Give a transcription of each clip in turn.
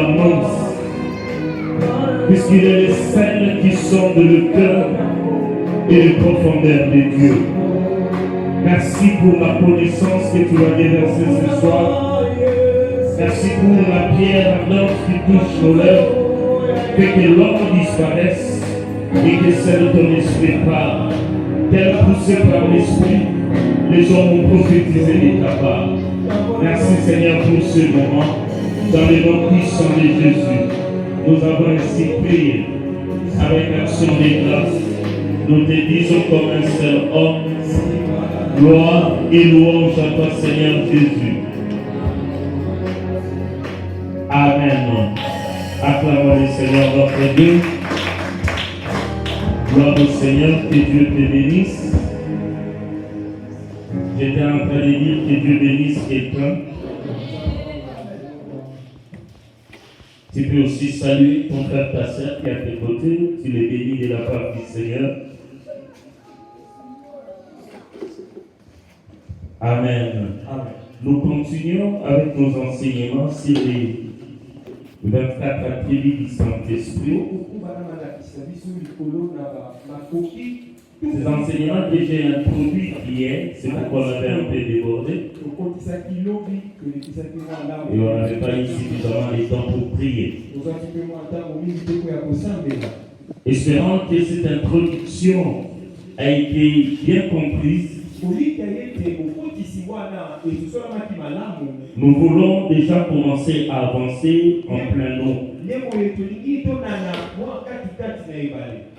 l'annonce, puisqu'il est le sel qui sonde le cœur et les profondeurs de Dieu. Merci pour la connaissance que tu as déversée ce soir. Merci pour la pierre ardente qui touche nos lèvres, fait que l'homme disparaisse et que seul ton esprit parle. Tel poussé par l'esprit, les hommes ont prophétisé de ta part. Merci Seigneur pour ce moment. Dans le nom puissant de Jésus, nous avons ainsi prié avec action de grâce. Nous te disons comme un seul homme, gloire et louange à toi Seigneur Jésus. Amen. Acclamons le Seigneur notre Dieu. Gloire au Seigneur, que Dieu te bénisse. J'étais en train de dire que Dieu bénisse quelqu'un. Tu peux aussi saluer ton frère, ta soeur qui est à tes côtés. Tu les bénis de la part du Seigneur. Amen. Amen. Nous continuons avec nos enseignements sur les 24 attributs du Saint-Esprit. Ces enseignements que j'ai introduits hier, c'est pourquoi on avait un peu débordé. Et on n'avait pas eu suffisamment de temps pour prier. Espérant que cette introduction a été bien comprise, nous voulons déjà commencer à avancer en plein nom.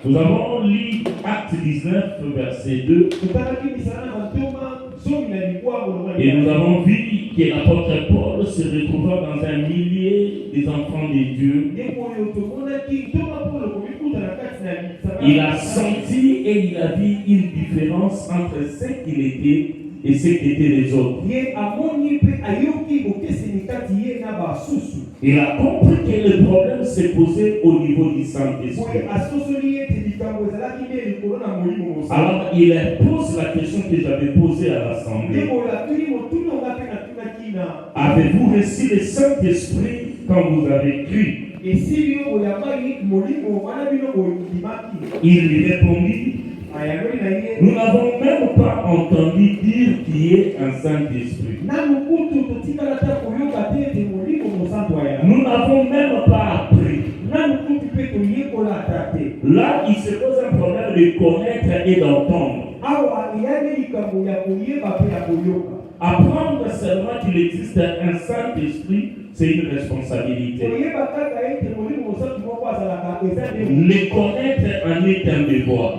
Nous avons lu Acte 19, verset 2. Et nous avons vu que l'apôtre Paul se retrouva dans un millier des enfants de Dieu. Il a senti et il a vu une différence entre ce qu'il était et ce qu'étaient les autres. Il a compris que le problème se posait au niveau du Saint-Esprit. Alors il pose la question que j'avais posée à l'Assemblée. Avez-vous reçu le Saint-Esprit quand vous avez cru? Il lui répondit, nous n'avons même pas entendu dire qu'il y ait un Saint-Esprit. Nous n'avons même pas appris. Là, il se pose un problème de connaître et d'entendre. Apprendre seulement qu'il existe un Saint-Esprit, c'est une responsabilité. Le connaître en est un devoir.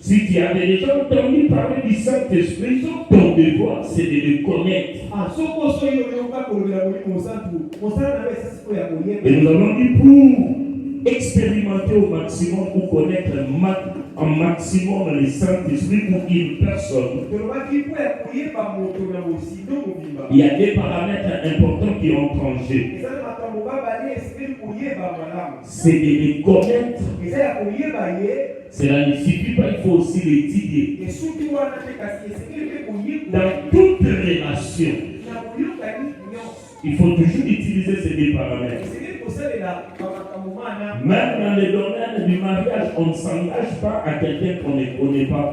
Si tu avais déjà entendu parler du Saint-Esprit, ton devoir, c'est de le connaître. Et nous avons dit pour expérimenter au maximum, pour connaître un maximum le Saint-Esprit pour une personne, il y a des paramètres importants qui entrent en jeu. C'est de les connaître. Cela ne suffit pas, il faut aussi l'étudier. Dans toute relation, il faut toujours utiliser ces deux paramètres. Même dans le domaine du mariage, on ne s'engage pas à quelqu'un qu'on ne connaît pas.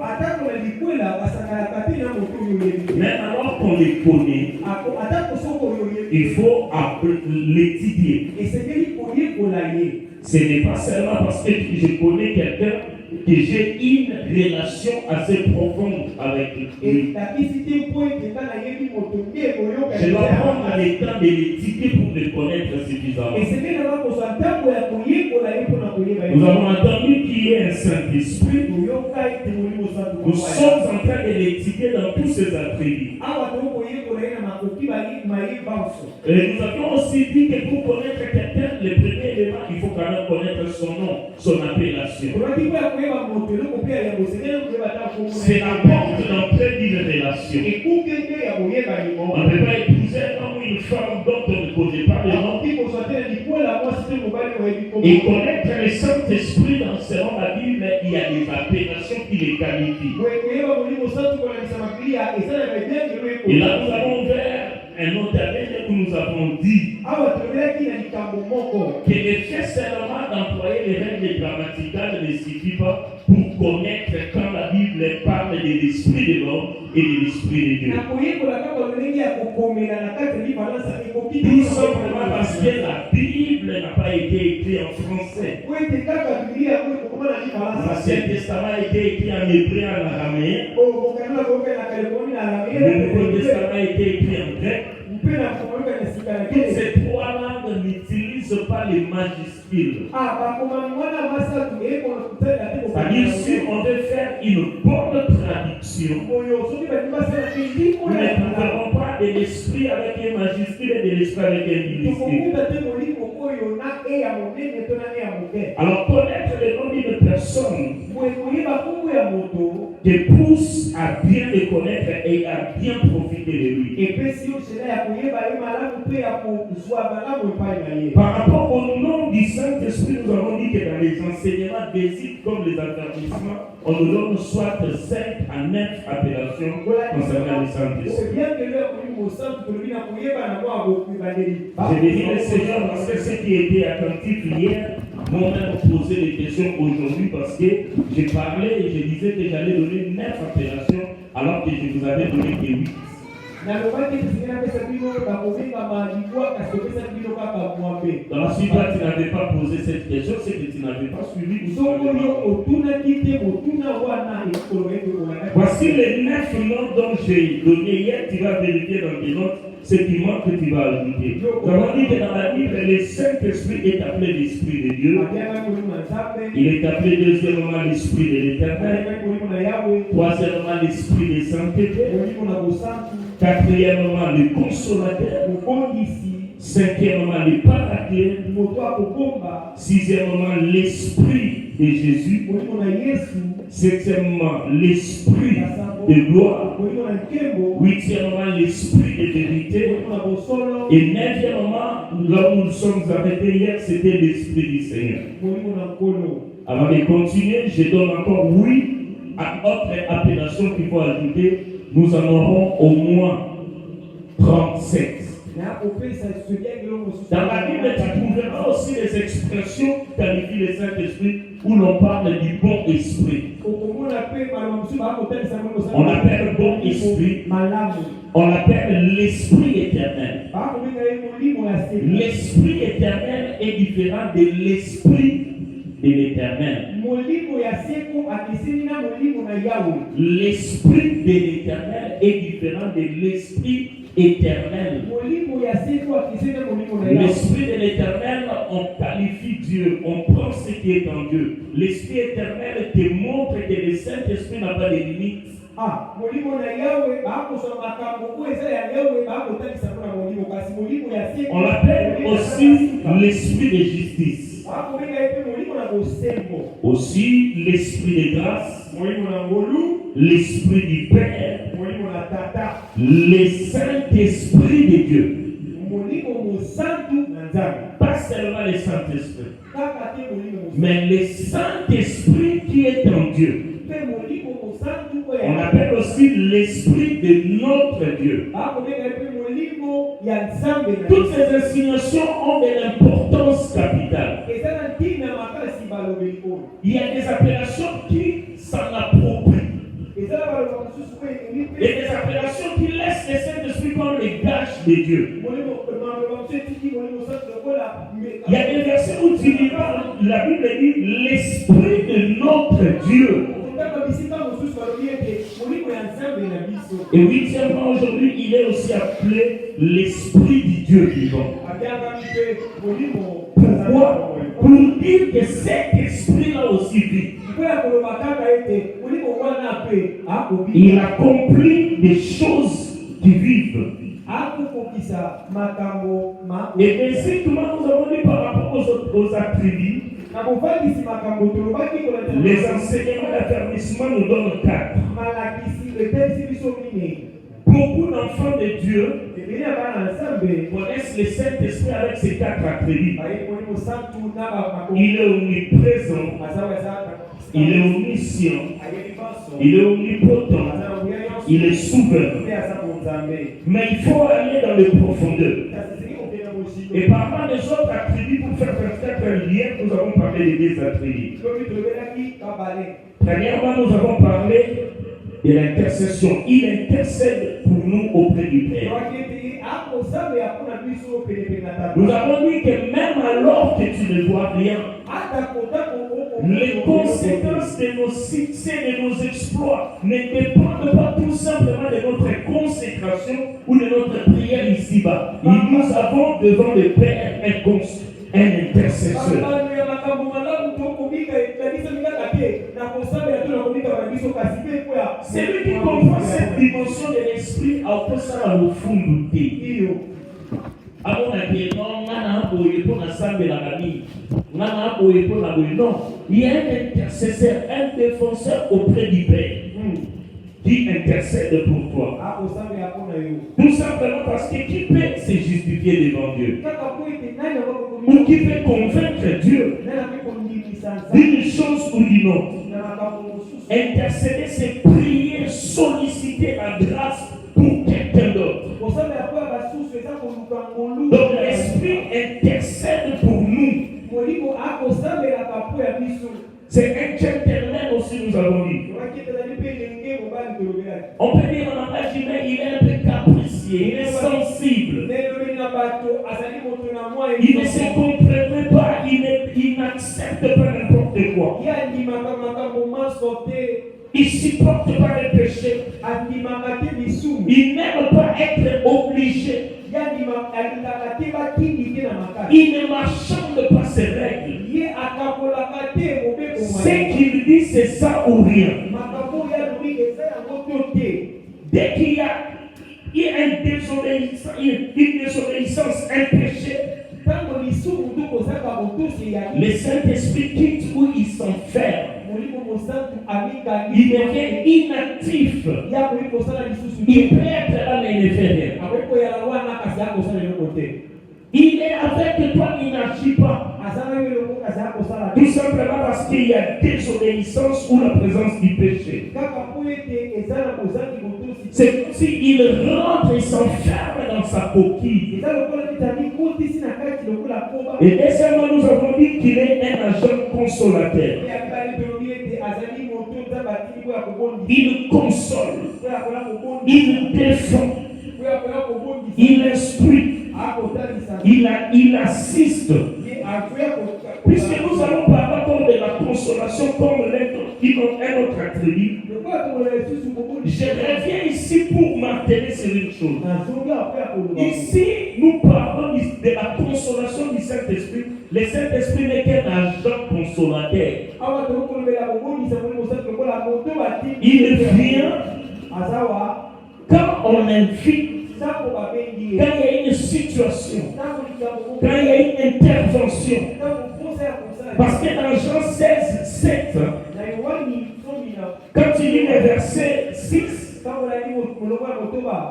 Même alors qu'on les connaît, il faut l'étudier. Ce n'est pas seulement parce que je connais quelqu'un que j'ai une relation assez profonde avec lui. Je dois prendre le temps de l'étudier pour le connaître suffisamment. Nous avons entendu qu'il y a un Saint-Esprit. Nous sommes en train de l'étudier dans tous ses attributs. Et nous avons aussi dit que pour connaître quelqu'un, le premier élément, il faut quand même connaître son nom, son appellation. C'est la porte d'entrée d'une relation. On ne peut pas épouser un homme ou une femme dont on ne connaît pas le nom. Et connaître le Saint-Esprit dans selon la Bible, il y a des appellations qui les qualifient. Et là, nous avons ouvert un autre domaine où nous nous avons dit que le fait seulement d'employer les règles grammaticales ne suffit pas pour connaître quand la Bible parle de l'esprit de l'homme et de l'esprit de Dieu. Tout simplement parce que la Bible n'a pas été écrite en français. L'Ancien Testament a été écrit en hébreu et en araméen. Le Nouveau Testament a été écrit en grec. Toutes ces trois langues n'utilisent pas les majuscules. C'est-à-dire, si on veut faire une bonne traduction, nous ne trouverons pas de l'esprit avec un majuscule et de l'esprit avec un minuscule. Alors, connaître le nom d'une personne te pousse à bien le connaître et à bien profiter de lui. Par rapport au nom du Saint-Esprit, nous avons dit que dans les enseignements basiques comme les avertissements, on nous donne soit 5 à 9 appellations concernant le Saint-Esprit. Je bénis le Seigneur parce que ceux qui étaient attentifs hier m'ont même posé des questions aujourd'hui parce que j'ai parlé et je disais que j'allais donner 9 appellations alors que je vous avais donné que 8. Dans la suite, toi, tu n'avais pas posé cette question, c'est que tu n'avais pas suivi. Voici les 9 noms dont j'ai donné hier. Tu vas vérifier dans tes notes ce qui manque que tu vas ajouter. Nous avons dit que dans la Bible, le Saint-Esprit est appelé l'Esprit de Dieu. Il est appelé deuxièmement l'Esprit de l'Éternel. Troisièmement l'Esprit de sainteté. Quatrièmement le Consolateur. Cinquièmement le Paraclet. Sixièmement l'Esprit de Jésus. Septièmement l'Esprit de gloire. Huitièmement l'Esprit de vérité. Et neuvièmement, là où nous sommes arrêtés hier, c'était l'Esprit du Seigneur. Avant de continuer, je donne encore 8 autres appellations qu'il faut ajouter. Nous en aurons au moins 37. Dans la Bible, tu trouveras aussi des expressions qui qualifient le Saint-Esprit où l'on parle du bon esprit. On l'appelle bon esprit. On l'appelle l'esprit éternel. L'esprit éternel est différent de l'esprit de l'éternel. L'esprit de l'éternel est différent de l'esprit éternel. L'esprit de l'éternel, on qualifie Dieu, on prend ce qui est en Dieu. L'esprit éternel te montre que le Saint-Esprit n'a pas de limite. On l'appelle aussi l'esprit de justice. Aussi l'esprit de grâce, l'esprit du Père, le Saint-Esprit de Dieu. Pas seulement le Saint-Esprit, mais le Saint-Esprit qui est en Dieu. On appelle aussi l'Esprit de notre Dieu. Toutes ces assignations ont de l'importance capitale. Il y a des appellations qui s'en approprient. Et des appellations qui laissent le Saint-Esprit comme les gages de Dieu. Il y a des versets où tu liras, la Bible dit l'Esprit de notre Dieu. Et huitièmement, aujourd'hui, il est aussi appelé l'Esprit du Dieu vivant. Pourquoi? Pour dire que cet esprit-là aussi vit. Il accomplit des choses qui vivent. Et ainsi, nous avons dit par rapport aux attributs, les enseignements d'affermissement nous donnent 4. Beaucoup d'enfants de Dieu connaissent le Saint-Esprit avec ses 4 attributs. Il est omniprésent, il est omniscient, il est omnipotent, il est souverain. Mais il faut aller dans les profondeurs. Et parlant des autres attributs, pour faire un lien, nous avons parlé des deux attributs. Premièrement, nous avons parlé de l'intercession. Il intercède pour nous auprès du Père. Nous avons dit que même alors que tu ne vois rien, les conséquences de nos succès, de nos exploits ne dépendent pas tout simplement de notre consécration ou de notre prière ici-bas. Et nous avons devant le Père un intercesseur. Celui qui comprend cette dimension de l'esprit a au ça au fond douté. Non, il y a un intercesseur, un défenseur auprès du Père qui intercède pour toi. Tout simplement parce que qui peut se justifier devant Dieu ou qui peut convaincre Dieu d'une chose ou d'une autre. Intercéder, c'est prier, solliciter la grâce pour quelqu'un d'autre. Donc l'Esprit intercède pour nous. C'est un gentleman aussi, nous avons dit. On peut dire en langage humain, il est un peu capricieux, il est sensible. Il ne se comprend pas, il n'accepte pas n'importe quoi. Il ne supporte pas le péché. Il n'aime pas être obligé. Il ne marchande pas ses règles. Ce qu'il dit, c'est ça ou rien. Dès qu'il y a une désobéissance, un péché, le Saint-Esprit quitte où il s'enferme. Il devient inactif. Il peut être là, mais il ne fait rien. Il est avec toi, il n'agit pas. Tout simplement parce qu'il y a désobéissance ou la présence du péché. C'est comme s'il rentre et s'enferme dans sa coquille. Et deuxièmement, nous avons dit qu'il est un agent consolateur. Il console, il défend, il instruit, il assiste. Puisque nous allons parler encore de la consolation comme un autre attribut, je reviens ici pour marteler sur une chose. Ici, nous parlons de la consolation du Saint-Esprit. Le Saint-Esprit n'est qu'un agent consolateur. Il vient quand on invite, quand il y a une situation, quand il y a une intervention. Parce que dans Jean 16, 7, quand il lit le verset 6,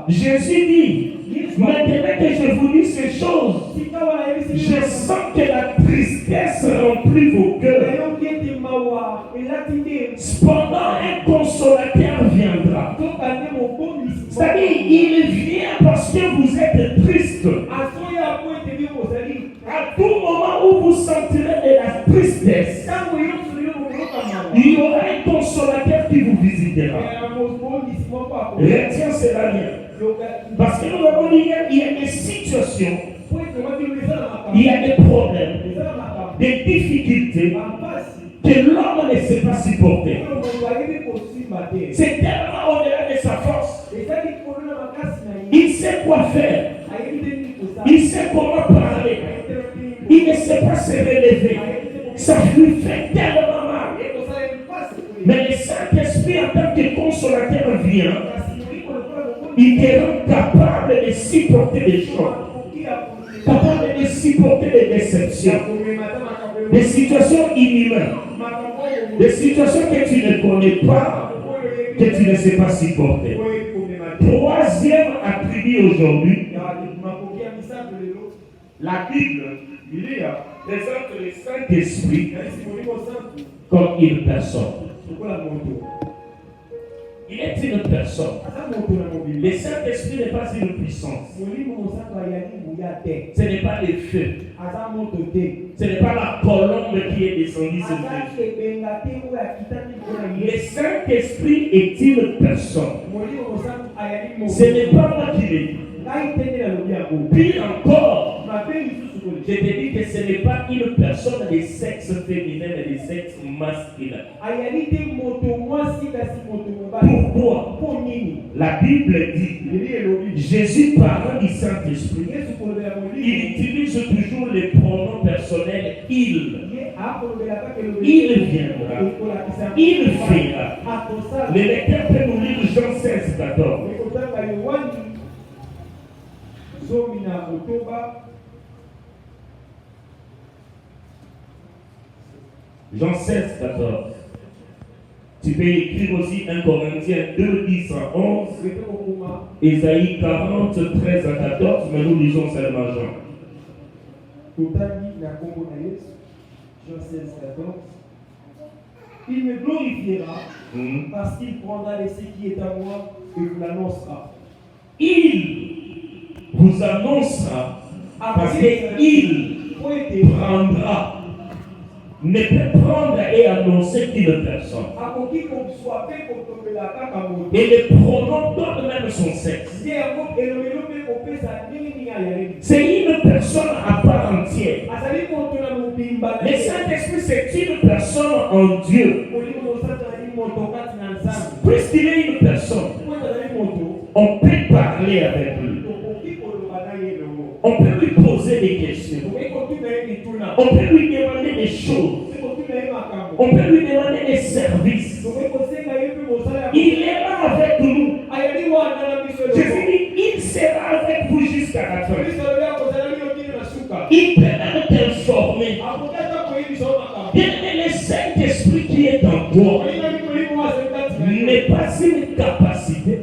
Jésus dit, maintenant que je vous dis ces choses, je sens que la tristesse remplit vos cœurs. Cependant, un consolateur viendra. C'est-à-dire, il vient parce que vous êtes triste. À tout moment où vous sentirez de la tristesse, il y aura un consolateur qui vous visitera. Retiens cela bien. Parce que nous avons dit qu'il y a des situations, il y a des problèmes, des difficultés que l'homme ne sait pas supporter. C'est tellement au-delà de sa force. Il sait quoi faire. Il sait comment parler. Il ne sait pas se relever. Ça lui fait tellement mal. Mais le Saint-Esprit, en tant que consolateur, vient. Il te rend capable de supporter les choses. Capable de supporter les déceptions. Des situations inhumaines. Des situations que tu ne connais pas, que tu ne sais pas supporter. Troisième attribut aujourd'hui, la Bible présente le Saint-Esprit comme une personne. Il est une personne. Le Saint-Esprit n'est pas une puissance. Ce n'est pas les feux. Ce n'est pas la colombe qui est descendue sur Jésus. Le Saint-Esprit est une personne. Ce n'est pas moi qui l'ai dit. Puis encore, je te dis que ce n'est pas une personne de sexe féminin mais de sexe masculin. Pourquoi? La Bible dit, Jésus parlant du Saint-Esprit, il utilise toujours les pronoms personnels il. Il viendra. Il fera. Le lecteur peut nous lire Jean 16, 14. Jean 16, 14. Tu peux écrire aussi 1 Corinthiens 2, 10 à 11. Ésaïe 40, 13 à 14. Mais nous lisons seulement Jean. Jean 16, 14. Il me glorifiera parce qu'il prendra de ce qui est à moi et vous l'annoncera. Il vous annoncera parce qu'il prendra. Ne peut prendre et annoncer qu'une personne. Et les pronoms donnent même son sexe. C'est une personne à part entière. Le Saint-Esprit, c'est une personne en Dieu. Puisqu'il est une personne, on peut parler avec lui. On peut lui poser des questions. On peut lui demander des choses. On peut lui demander des services. Il est là avec nous. Jésus dit, il sera avec vous jusqu'à la fin. Il peut même t'informer. Le Saint-Esprit qui est en toi n'est pas une capacité,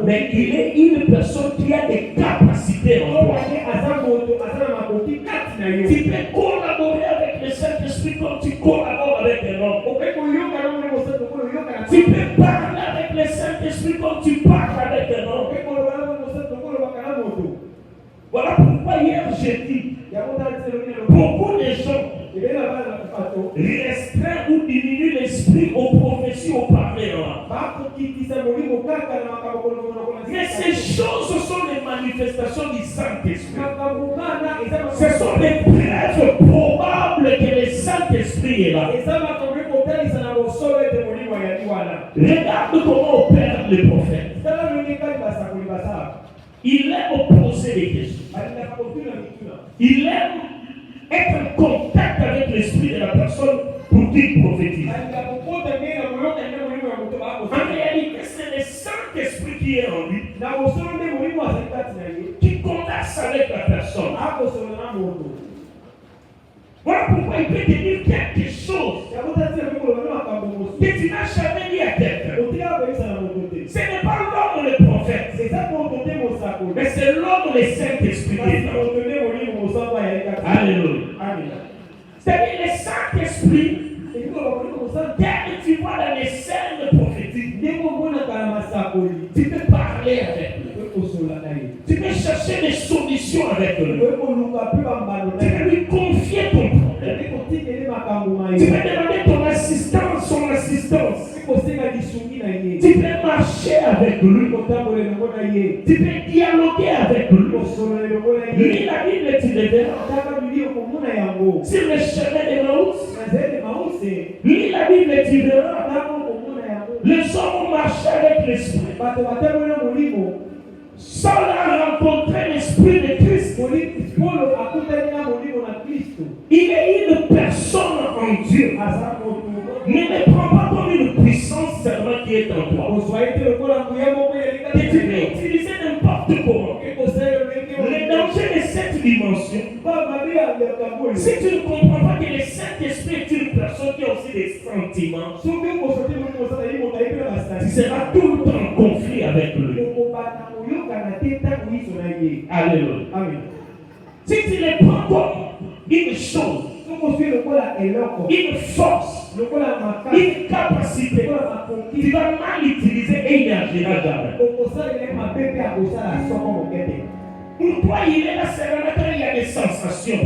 mais il est une personne qui a des capacités en toi. Tu peux collaborer avec le Saint-Esprit comme tu collabores avec un homme. Tu peux parler avec le Saint-Esprit comme tu parles avec un homme. Voilà pourquoi hier j'ai dit, beaucoup de gens restreint ou diminue l'esprit aux prophéties, aux parler. Mais ces choses sont les manifestations du Saint-Esprit. Ce sont des preuves probables que le Saint-Esprit est là. Regarde comment opère le prophète. Il aime poser des questions. Il aime être en contact avec l'esprit de la personne pour qu'il prophétise. En réalité, c'est le Saint-Esprit qui est en lui, qui converse avec la personne. Voilà pourquoi il peut te dire quelque chose que tu n'as jamais dit à quelqu'un. Ce n'est pas l'homme le prophète, mais c'est l'homme le Saint-Esprit qui est là. Alléluia. C'est-à-dire le Saint-Esprit, dès que tu vois dans les scènes prophétiques, tu peux parler avec lui. Tu peux chercher des solutions avec lui. Tu peux lui confier ton problème. Tu peux demander ton assistance, son assistance. Tu peux marcher avec lui. Tu peux dialoguer avec lui. Lis la Bible, tu le verras. Sur le chemin de Maousse, lis la Bible, tu verras. Les hommes ont marché avec l'esprit. Saul a rencontré l'esprit de Christ. Il est une personne en Dieu. Mais ne prends pas comme une puissance seulement qui est en toi. Que tu peux utiliser n'importe comment. Le danger de cette dimension, si tu ne comprends pas que le Saint-Esprit est une personne qui a aussi des sentiments, tu seras tout le temps en conflit avec lui. Alléluia. Amen. Si tu les prends comme une chose, une force, une capacité, tu vas mal utiliser et il n'agira jamais. Pour toi, il est là seulement quand il y a des sensations.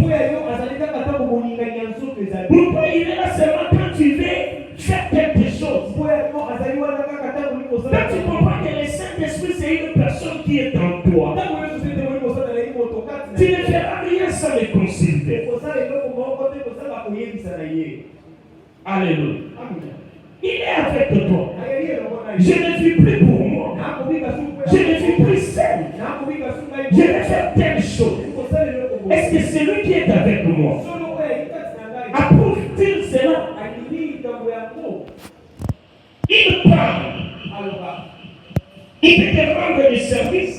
Pour toi, il est là seulement quand tu veux faire quelque chose. Quand tu comprends que le Saint-Esprit, c'est une personne qui est en toi, tu ne feras rien sans le consulter. Alléluia. Il est avec toi. Je ne vis plus pour moi. Je ne vis plus seul. Je vais faire telle chose. Est-ce que c'est lui qui est avec moi? Approuve-t-il cela? Il parle. Il peut te rendre du service.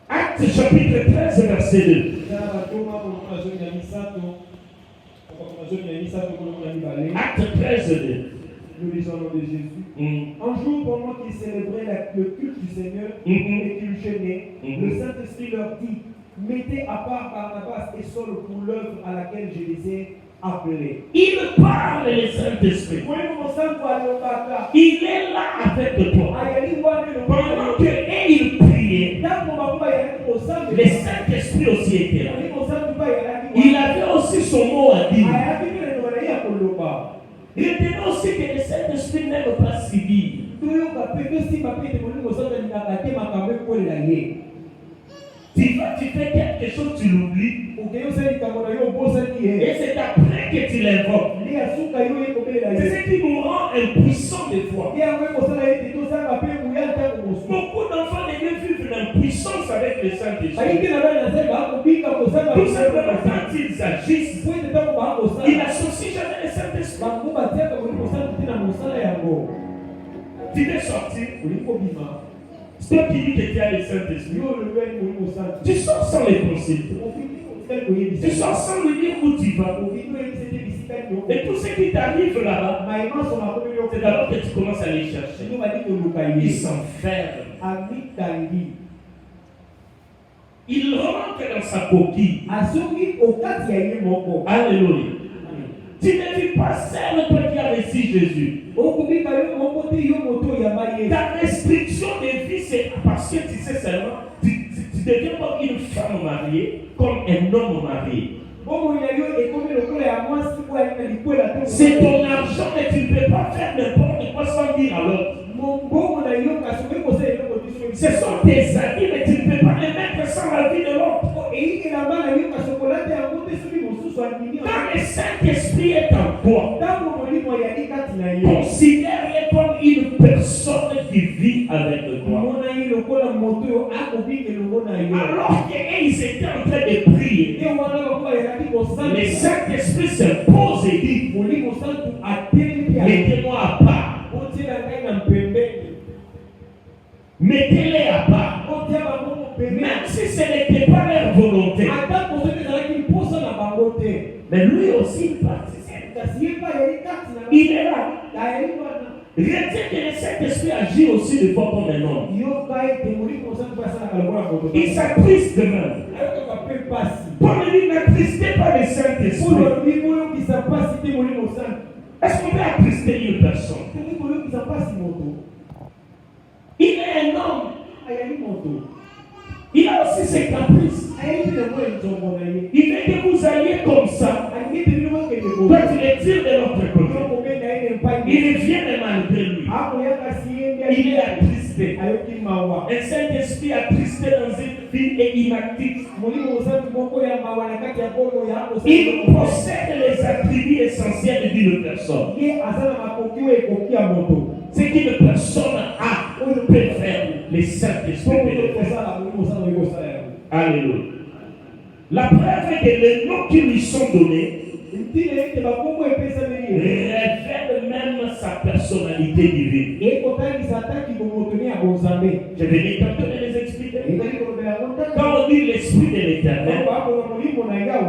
Acte chapitre 13, verset 2. Acte 13, 2. Nous lisons au nom de Jésus. Un jour, pendant qu'ils célébraient le culte du Seigneur et qu'ils jeûnaient, le Saint-Esprit leur dit: mettez à part Barnabas et Saul pour l'œuvre à laquelle je les ai appelés. Il parle, le Saint-Esprit. Il est là avec toi. Pendant qu'ils priaient, le Saint-Esprit aussi était là. Il avait aussi son mot à dire. Retenez aussi que le Saint-Esprit n'aime pas subir. Tu fais quelque chose, tu l'oublies. Et c'est après que tu l'invoques. C'est ce qui nous rend impuissants des fois. Beaucoup d'enfants vivent l'impuissance avec le Saint-Esprit. Tout simplement quand ils agissent, ils n'associent jamais le Saint-Esprit. Tu veux sortir. C'est toi qui dis que tu as le Saint-Esprit. Tu sors sans les consulter. Tu sors sans lui dire où tu vas. Et tout ce qui t'arrive là-bas, c'est d'abord que tu commences à les chercher. Ils s'enferment. Il rentre dans sa coquille. Alléluia. Tu ne vis pas seul, toi qui as reçu Jésus. Ta restriction de vie, c'est parce que tu sais seulement, tu deviens comme une femme mariée, comme un homme marié. C'est ton argent, mais tu ne peux pas faire n'importe quoi sans dire à l'autre. Ce sont tes amis, mais tu ne peux pas les mettre sans la vie de l'autre. Quand le Saint-Esprit est en toi, considère-le comme une personne qui vit avec toi. Alors qu'ils étaient en train de prier, le Saint-Esprit se pose et dit: mettez-moi à part. Mettez-les à part. Même si ce n'était pas leur volonté. Mais lui aussi il participe. Il est là. Retiens que le Saint-Esprit agit aussi de fois comme un homme. Il s'attriste de même. Paul dit: n'attristez pas le Saint-Esprit. Est-ce qu'on peut attrister une personne? Il est un homme. Il a aussi ses caprices. Il veut que vous alliez comme ça. Toi, tu les tires de l'autre côté. Il vient de malgré lui. Il est attristé. Un Saint-Esprit attristé dans une vie et inactif. Il possède les attributs essentiels d'une personne. Ce qu'une personne a, on peut faire. Les Saint-Esprit. Alléluia. La preuve est que les noms qui lui sont donnés révèlent même sa personnalité divine. Je vais tenter de les expliquer. Quand on dit l'Esprit de l'Éternel,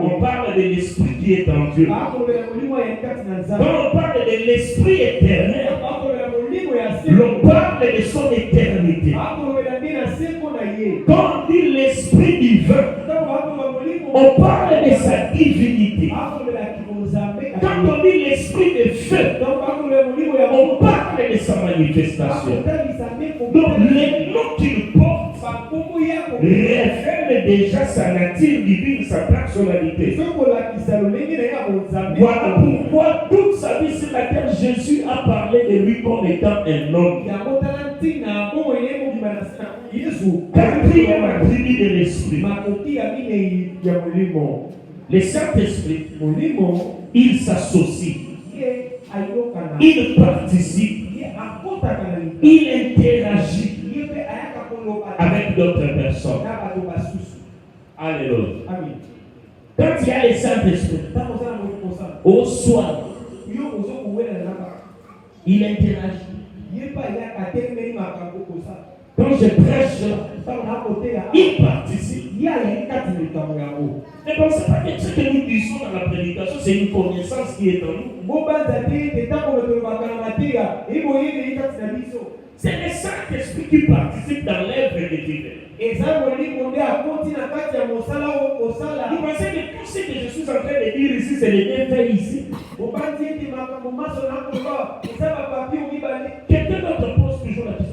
on parle de l'Esprit qui est en Dieu. Quand on parle de l'Esprit éternel, l'on parle de son éternité. Quand on dit l'Esprit divin, on parle de sa divinité. dit l'esprit de feu, on parle de sa manifestation. Donc les noms qu'il porte révèlent déjà sa nature divine, sa personnalité. Voilà pourquoi toute sa vie sur la terre, Jésus a parlé de lui comme étant un homme. Quatrième attribut de l'esprit. Le Saint-Esprit, il s'associe, il participe, il interagit avec d'autres personnes. Alléluia. Quand il y a le Saint-Esprit, au soir, il interagit. Quand je prêche, il participe. Ne pensez pas que ce que nous disons dans la prédication, c'est une connaissance qui est en nous. C'est le Saint-Esprit qui participe dans l'œuvre de Dieu. Vous pensez que tout ce que je suis en train de dire ici, c'est le bien fait ici? Quelqu'un d'autre pose toujours la question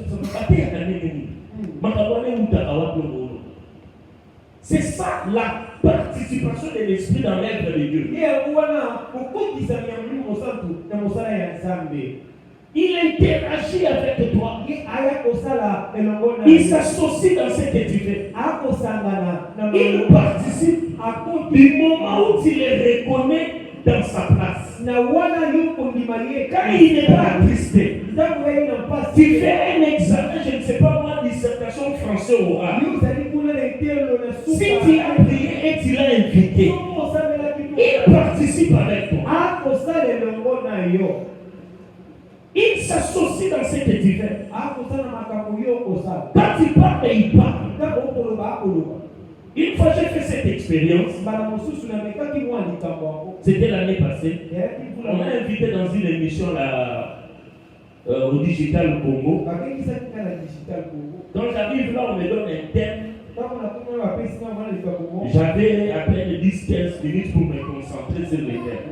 c'est ça la participation de l'esprit dans l'œuvre de Dieu. Il interagit avec toi. Il s'associe dans ce que tu fais. Il participe du moment où tu les reconnais dans sa place. Quand il n'est pas attristé, tu fais un examen, je ne sais pas moi, dissertation français oral. Si tu as prié et tu l'as invité, il participe avec toi. Il s'associe dans ce que tu fais. Quand tu parles, il parle. Une fois j'ai fait cette expérience, c'était l'année passée. On m'a invité dans une émission là, au Digital Congo. Quand j'arrive là, on me donne un thème. J'avais à peine 10-15 minutes pour me concentrer sur le thème.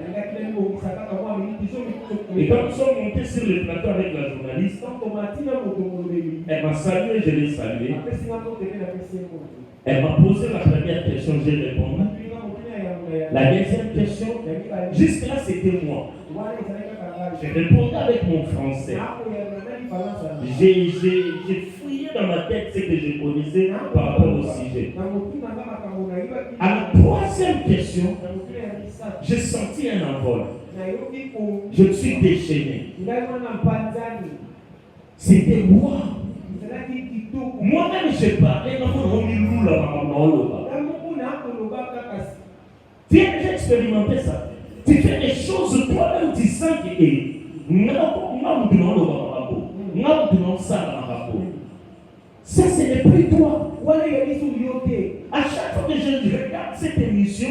Et quand nous sommes montés sur le plateau avec la journaliste, elle m'a salué, je l'ai salué. Elle m'a posé la première question, j'ai répondu. La deuxième question, jusque-là c'était moi. J'ai répondu avec mon français. J'ai fouillé dans ma tête ce que je connaissais par rapport au sujet. À la troisième question, j'ai senti un envol. Je me suis déchaîné. C'était moi. Moi-même, j'ai parlé dans mon milieu là. Tu as déjà expérimenté ça? Tu fais des choses toi-même, tu sens que ça, ce n'est plus toi. À chaque fois que je regarde cette émission,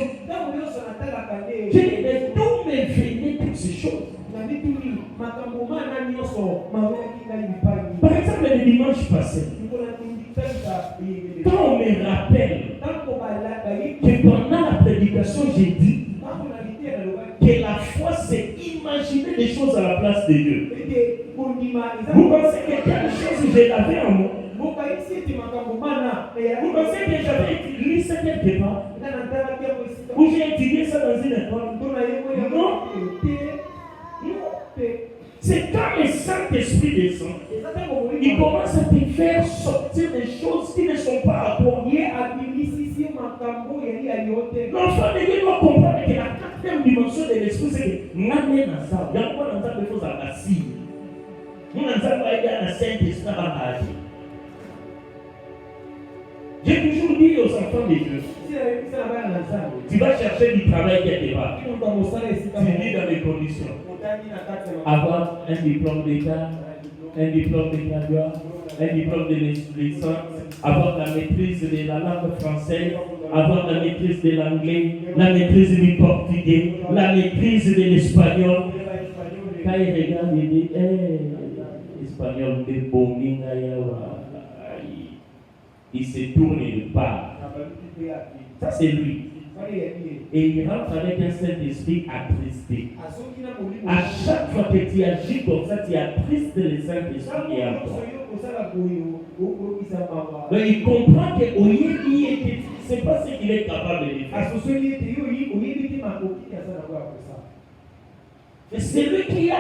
je dis, mais d'où me venaient toutes ces choses? Par exemple, le dimanche passé, quand on me rappelle que pendant la prédication, j'ai dit que la foi, c'est imaginer des choses à la place de Dieu. Vous pensez que quelque chose, je l'avais en moi? Vous pensez que j'avais lu ça quelque part? Ou j'ai étudié ça dans une école? Non. C'est quand le Saint-Esprit descend, il commence à te faire sortir des choses qui ne sont pas à toi. L'enfant de Dieu doit comprendre que la quatrième dimension de l'esprit, c'est que nous avons ça. Il y a quoi dans ça de choses à assis. Nous avons ça pour aider à la Saint-Esprit à agir. J'ai toujours dit aux enfants de Dieu, tu vas chercher du travail quelque part. Tu vis dans des conditions. Avoir un diplôme d'État, un diplôme de graduat, un diplôme de licence, avoir la maîtrise de la langue française, avoir la maîtrise de l'anglais, la maîtrise du portugais, la maîtrise de l'espagnol. Quand il regarde, il dit, espagnol de Bominga, il se tourne et il part. Ça, c'est lui. Et il rentre avec un Saint-Esprit attristé. À chaque fois que tu agis comme ça, tu attristes le Saint-Esprit et en toi. Mais il comprend que c'est pas ce qu'il est capable de faire. Mais c'est lui qui a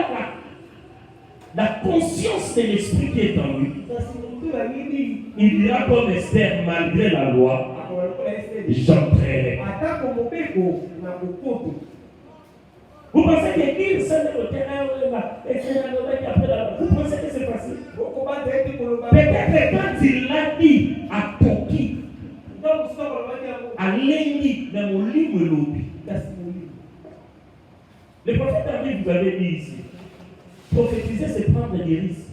la conscience de l'Esprit qui est en lui. Il dira comme Esther, malgré la loi, j'entrerai. Vous pensez qu'il s'est le terrain, vous pensez que c'est facile? Peut-être quand il l'a dit à Toki, à Léni, dans mon livre lobby. Le prophète David vous avez dit ici, prophétiser c'est prendre des risques.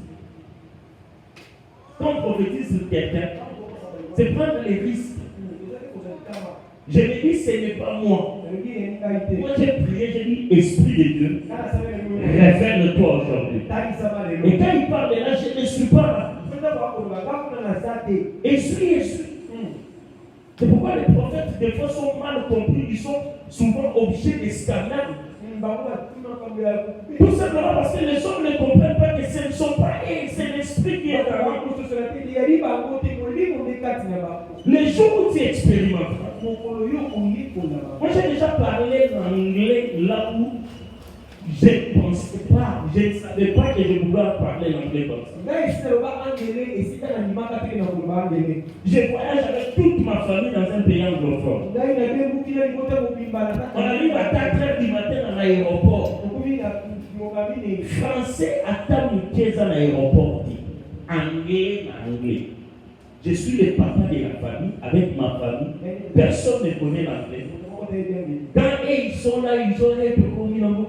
Quand on prophétise sur quelqu'un, c'est prendre les risques. Je me dis, ce n'est pas moi. Moi j'ai prié, j'ai dit, Esprit de Dieu, révèle-toi aujourd'hui. Et quand il parle de là, je ne suis pas là. Et suis. C'est pourquoi les prophètes, des fois, sont mal compris. Ils sont souvent objets de scandale. Tout simplement parce que les hommes ne comprennent pas que ce ne sont pas eux, c'est l'Esprit qui est là. Les jours où tu expérimentes, moi j'ai déjà parlé en anglais là où je ne pensais pas, je ne savais pas que je pouvais parler l'anglais comme ça. Je voyage avec toute ma famille dans un pays anglophone. On arrive à 4h du matin dans l'aéroport. Français à Tamoukeza dans l'aéroport. Anglais. Je suis le papa de la famille, avec ma famille. Personne ne connaît l'anglais. Quand ils sont là, ils ont été commis dans mon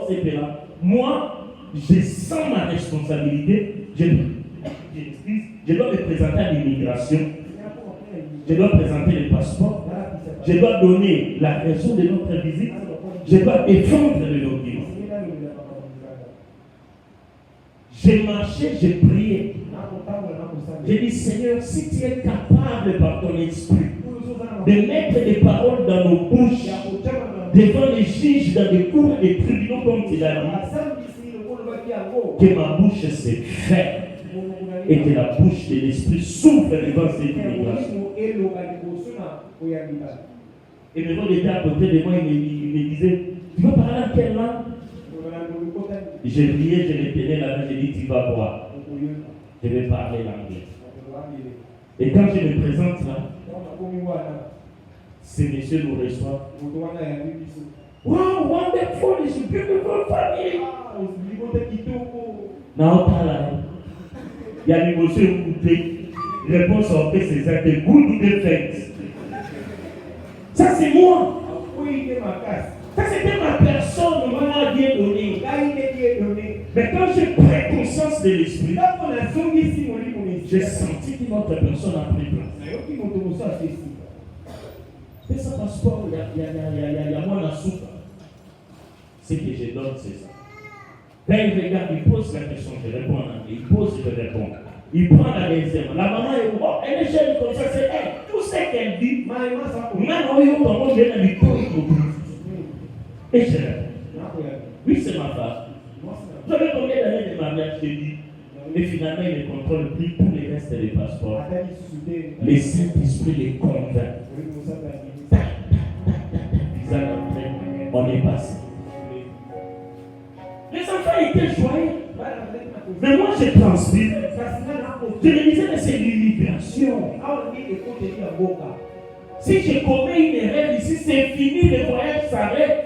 pays. Moi, je sens ma responsabilité. Je dois me présenter à l'immigration. Je dois présenter le passeport. Je dois donner la raison de notre visite. Je dois défendre le document. J'ai marché, j'ai prié. J'ai dit, Seigneur, si tu es capable par ton esprit de mettre des paroles dans nos bouches, devant les juges, dans des cours et des tribunaux, comme tu l'as dit, que ma bouche se ferme et que la bouche de l'esprit s'ouvre devant cette immigration. Et le monde était à côté de moi, il me disait, tu veux parler en quelle langue? J'ai prié, je le tenais là-bas, j'ai dit, tu vas voir. Je vais parler l'anglais. Et quand je me présente là, ce monsieur nous reçoit. Wow, wonderful, it's a beautiful family. Il y a des monsieur écoutés. Réponse en fait, c'est ça, de good defense. Ça, c'est moi. Ça, c'était ma personne, on m'a bien donné. Mais quand j'ai pris conscience de l'esprit, j'ai senti que notre personne a pris place. C'est ça, passeport, il y a moins la soupe. Ce que je donne, c'est ça. Quand il regarde, il pose la question, je réponds en anglais. Il pose, je réponds. Il prend la deuxième. La maman est elle est jeune comme ça, c'est elle. Tout ce qu'elle dit, et je réponds. Oui, c'est ma femme. J'avais combien d'années de mariage, je dis. Et finalement, il ne contrôle plus tous les restes des passeports. Les Saint-Esprit les convainc. On est passé. Les enfants étaient joyeux. Mais moi, je transpire. Je me disais, mais c'est l'immigration. Si je commets une erreur ici, c'est fini, le voyage s'arrête.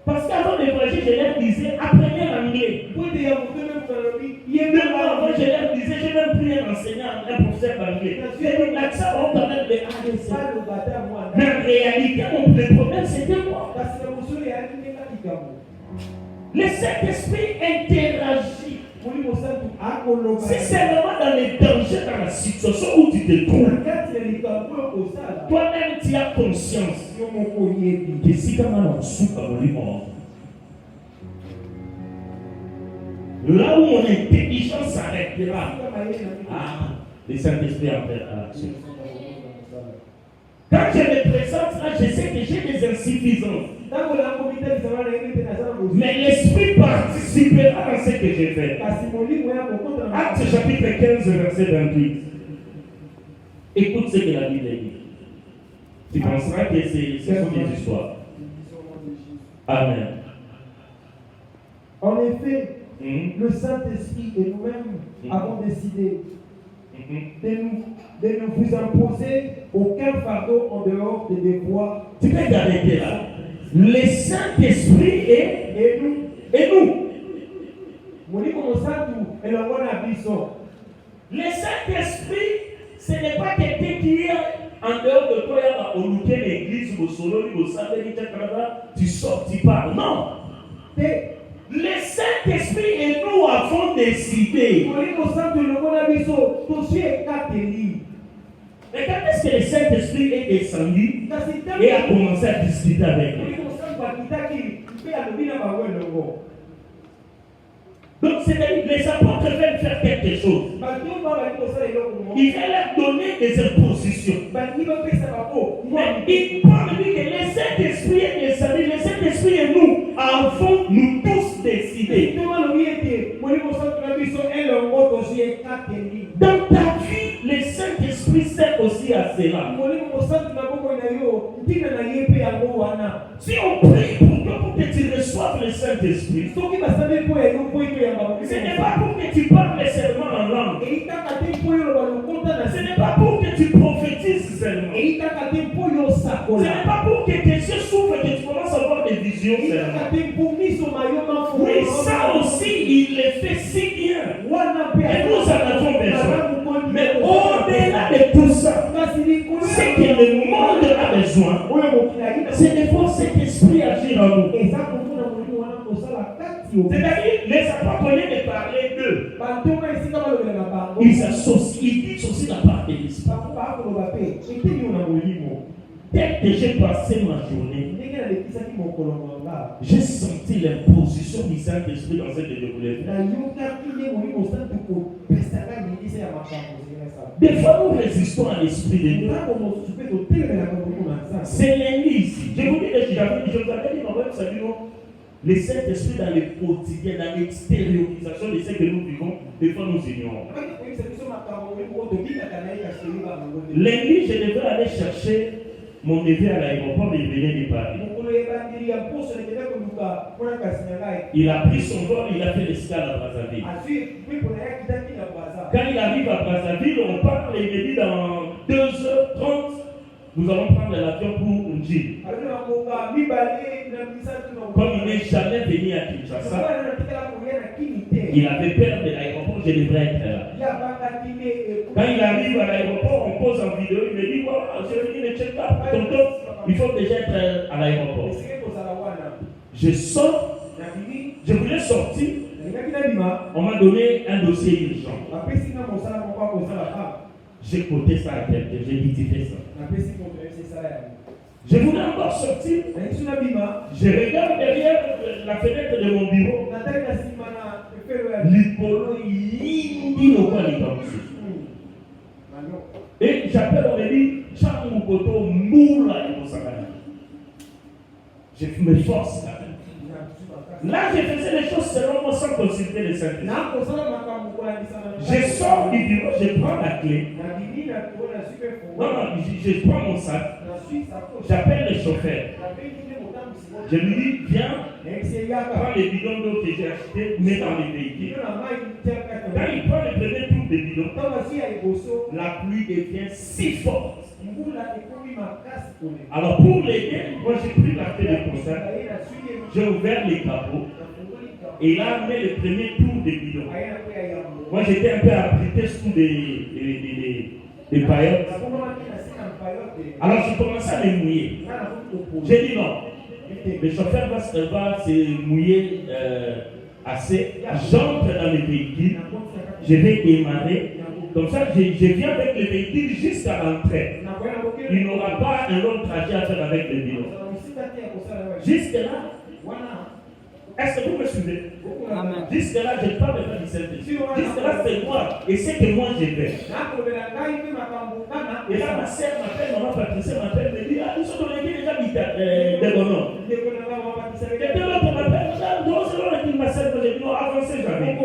Parce qu'avant de voyager, je leur disais, apprenez l'anglais. 2 mois avant, je leur disais, j'ai même pris un enseignant, un professeur d'anglais. J'ai dit, l'accent, on parlait de ADC. Mais en réalité, le problème, c'était moi. Le Saint-Esprit interagit. Si c'est vraiment dans les dangers, dans la situation où tu te trouves, toi-même tu as conscience que si quand même on souffre à l'humour, là où mon intelligence s'arrêtera, Le Saint-Esprit appelle à l'action. Quand je me présente là, je sais que j'ai des insuffisances. Mais l'Esprit participera à ce que j'ai fait. Acte chapitre 15, verset 28. Écoute ce que la Bible dit. Tu penseras que ce sont des histoires. Amen. En effet, le Saint-Esprit et nous-mêmes avons décidé de ne vous imposer aucun fardeau en dehors des devoirs. Tu peux t'arrêter là. Le Saint-Esprit et nous. Le Saint-Esprit, ce n'est pas quelqu'un qui est en dehors de toi, au looké l'église, au solo, au salé, tu sors, tu parles. Non. Le Saint-Esprit et nous avons décidé. Mais quand est-ce que le Saint-Esprit est descendu et a commencé à discuter avec nous? Donc, c'est-à-dire que les apôtres veulent faire quelque chose. Ils veulent leur donner des impositions. Mais il parle de que le Saint-Esprit est descendu, le Saint-Esprit et nous avons nous tous décidé. Dans ta vie, le Saint-Esprit sert aussi à cela. Si on prie pour toi pour que tu reçoives le Saint-Esprit, ce n'est pas pour que tu parles seulement en langue. Ce n'est pas pour que tu prophétises seulement. Ce n'est pas pour que tes yeux s'ouvrent et que tu commences à avoir des visions seulement. Oui, ça aussi, il le fait si bien. Et nous en avons besoin. Mais au-delà de tout ça, ce que le monde a besoin, c'est de voir cet esprit agir en nous. C'est-à-dire, les apôtres, au lieu de parler d'eux, ils associent, ils disent aussi la part de l'esprit. Dès que j'ai passé ma journée, j'ai senti l'imposition du Saint-Esprit dans cette déroulée. Des fois, nous résistons à l'esprit de Dieu. C'est lundi ici. Je vous dis, je vous avais dit, vous savez, le Saint-Esprit dans le quotidien, dans l'extériorisation de ce que nous vivons, des fois nous ignorons. Lundi, je devais aller chercher mon neveu à l'aéroport et il venait de Paris. Il a pris son vol, il a fait l'escale à Brazzaville. Quand il arrive à Brazzaville, on parle et il me dit dans 2h30, nous allons prendre l'avion pour Ndji. Comme il n'est jamais venu à Kinshasa, il avait peur de l'aéroport, je devrais être là. Quand il arrive à l'aéroport, on pose en vidéo, il me dit, voilà, j'ai venu le check-up. Tonton, il faut déjà être à l'aéroport. Je sors, je voulais sortir, on m'a donné un dossier urgent. J'ai coté ça à quelqu'un, j'ai dit, tu fais ça. Je voulais encore sortir. Je regarde derrière la fenêtre de mon bureau. Et j'appelle, on me dit, je me force quand même. Là, je faisais les choses selon moi sans consulter le Saint-Esprit. Je sors du bureau, je prends la clé. Non, je prends mon sac. J'appelle le chauffeur. Je lui dis, viens, prends les bidons d'eau que j'ai achetés, mets dans les véhicules. Quand il prend le premier tour de bidon, la pluie devient si forte. Alors pour l'aider, moi j'ai pris la clé de contact, j'ai ouvert les capots et il a amené le premier tour de bidon. Moi j'étais un peu abrité sous des paillotes. Alors je commençais à les mouiller. J'ai dit non. Le chauffeur va se mouiller assez. J'entre dans le véhicule. Je vais démarrer. Comme ça, je viens avec le véhicule jusqu'à l'entrée. Il n'aura pas un long trajet à faire avec le vélo. Jusque là, Est-ce que vous me suivez? Amen. Jusque-là, je ne parle pas du Saint-Esprit. Jusque-là, c'est moi. Et c'est que moi, je vais. Et là, ma sœur m'appelle, maman Patricia m'appelle, me dit, ah, nous sommes dans l'église déjà de mon nom. Quelqu'un d'autre m'appelle, non, c'est là qu'il m'a sœur, je dis, non, avancez jamais.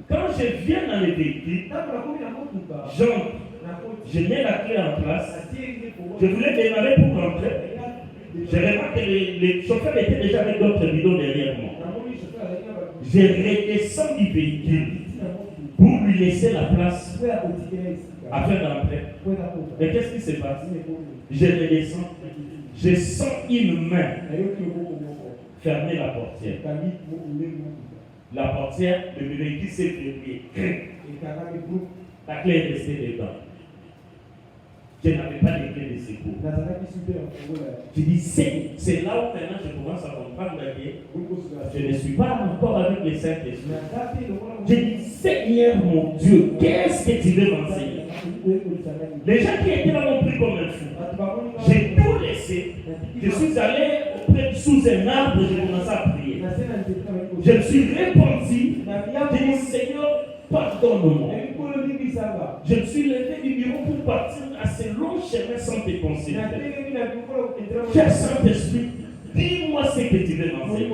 Quand je viens dans les véhicules, j'entre, je mets la clé en place, je voulais démarrer pour rentrer. Je remarque que les chauffeurs étaient déjà avec d'autres bidons derrière moi. Je redescends du véhicule pour lui laisser la place afin d'entrer. Mais qu'est-ce qui se passe? Je redescends, je sens une main fermer la portière. La portière, le véhicule s'est fermé. La clé est restée dedans. Je n'avais pas de clé de secours. Je dis, c'est là où maintenant je commence à comprendre que je ne suis pas encore avec les Saint-Esprit. Je dis, Seigneur mon Dieu, qu'est-ce que tu veux m'enseigner? Les gens qui étaient là m'ont pris comme un fou. J'ai tout laissé. Je suis allé sous un arbre, j'ai commencé à prier. Je me suis repenti. J'ai dit, Seigneur, pardonne-moi. Je me suis levé du bureau pour partir à ce long chemin sans te conseiller. Cher Saint-Esprit, dis-moi ce que tu veux m'enseigner.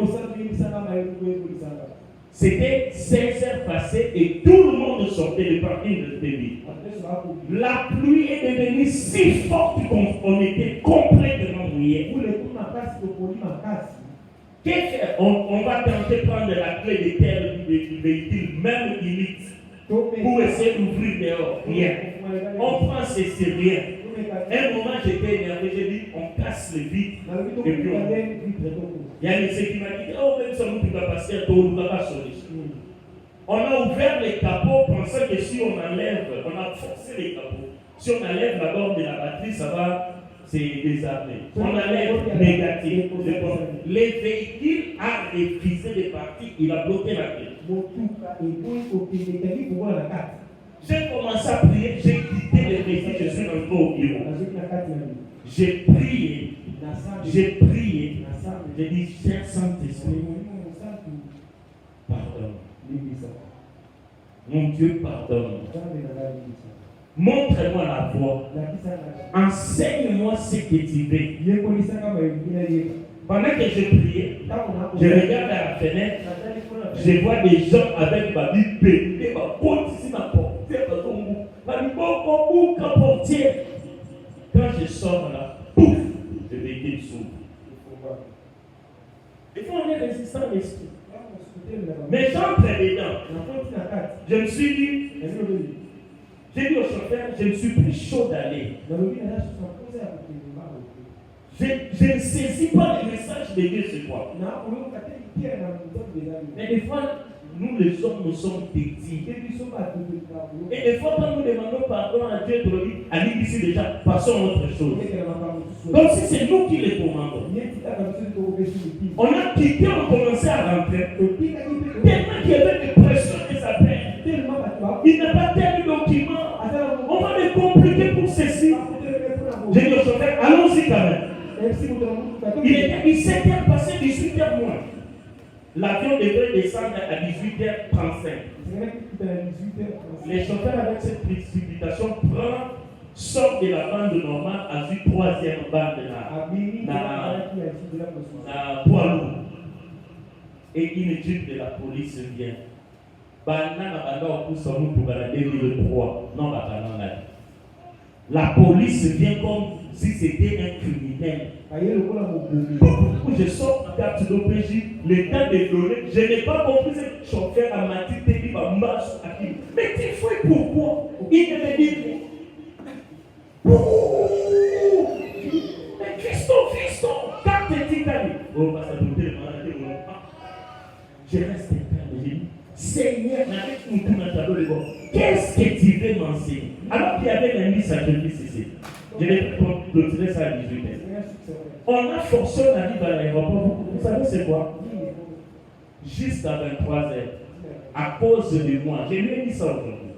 C'était 16 heures passées et tout le monde sortait du parking de Tébi. La pluie est devenue si forte qu'on était complètement mouillé. Qu'est-ce faire? On va tenter de prendre la clé de terre du véhicule, même limite, pour essayer d'ouvrir dehors. Rien. On prend c'est rien. Un moment, j'étais énervé, j'ai dit, on casse le vitres. Et puis il y a une qui m'a dit, oh, même si on ne peut pas passer à tout, on ne va pas sauver. On a ouvert les capots pensant que si on enlève, on a forcé les capots. Si on enlève la borne de la batterie, ça va se désarmer. On enlève négatif. Les véhicules a refusé de partir, il a bloqué la clé. J'ai commencé à prier, j'ai quitté les véhicules, je suis rentré au bureau. J'ai prié, j'ai dit, cher Saint-Esprit, pardonne. Mon Dieu, pardonne. Montre-moi la voie. Enseigne-moi ce que tu veux. Pendant que je priais, je regarde à la fenêtre, je vois des gens avec ma Bible pétée, ma porte ici, ma portière, ma portière. Quand je sors là, pouf, le véhicule s'ouvre. Il faut on est résistant à l'esprit. Mais j'entre dedans. Je me suis dit, j'ai dit au chauffeur, je me suis pris chaud d'aller. Je ne saisis pas le message de Dieu, c'est quoi? Mais des fois, nous les hommes, nous sommes petits. Et des fois, quand nous demandons pardon à Dieu, à lui ici déjà, passons à autre chose. Donc si c'est nous qui les commandons, on a quitté, on a commencé à rentrer. Tellement qu'il y avait des pressions que ça perd. Il n'a pas tel document. On va les compliquer pour ceci. J'ai dit au chauffeur, allons-y quand même. Il était 17h passé, 18h moins. L'avion devrait descendre à 18h35. Les chauffeurs avec cette précipitation sortent de la bande normale à une troisième bande la poids lourd. Et une jeep de la police vient. La police vient comme si c'était un criminel. Je sors en carte d'OPJ, le temps de donner, je n'ai pas compris ce chauffeur à ma tête qui va marcher à qui. Mais tu fais pourquoi? Il devait dire, mais Christo, carte d'Italie. Oh, parce que je reste calme, je dis, Seigneur, qu'est-ce que tu veux m'enseigner? Alors qu'il y avait un sacrifice ici. Je vais continuer ça à 18h. On a forcé, on arrive à l'aéroport. Vous savez c'est quoi? Juste à 23h. À cause de moi, je lui ai dit ça aujourd'hui.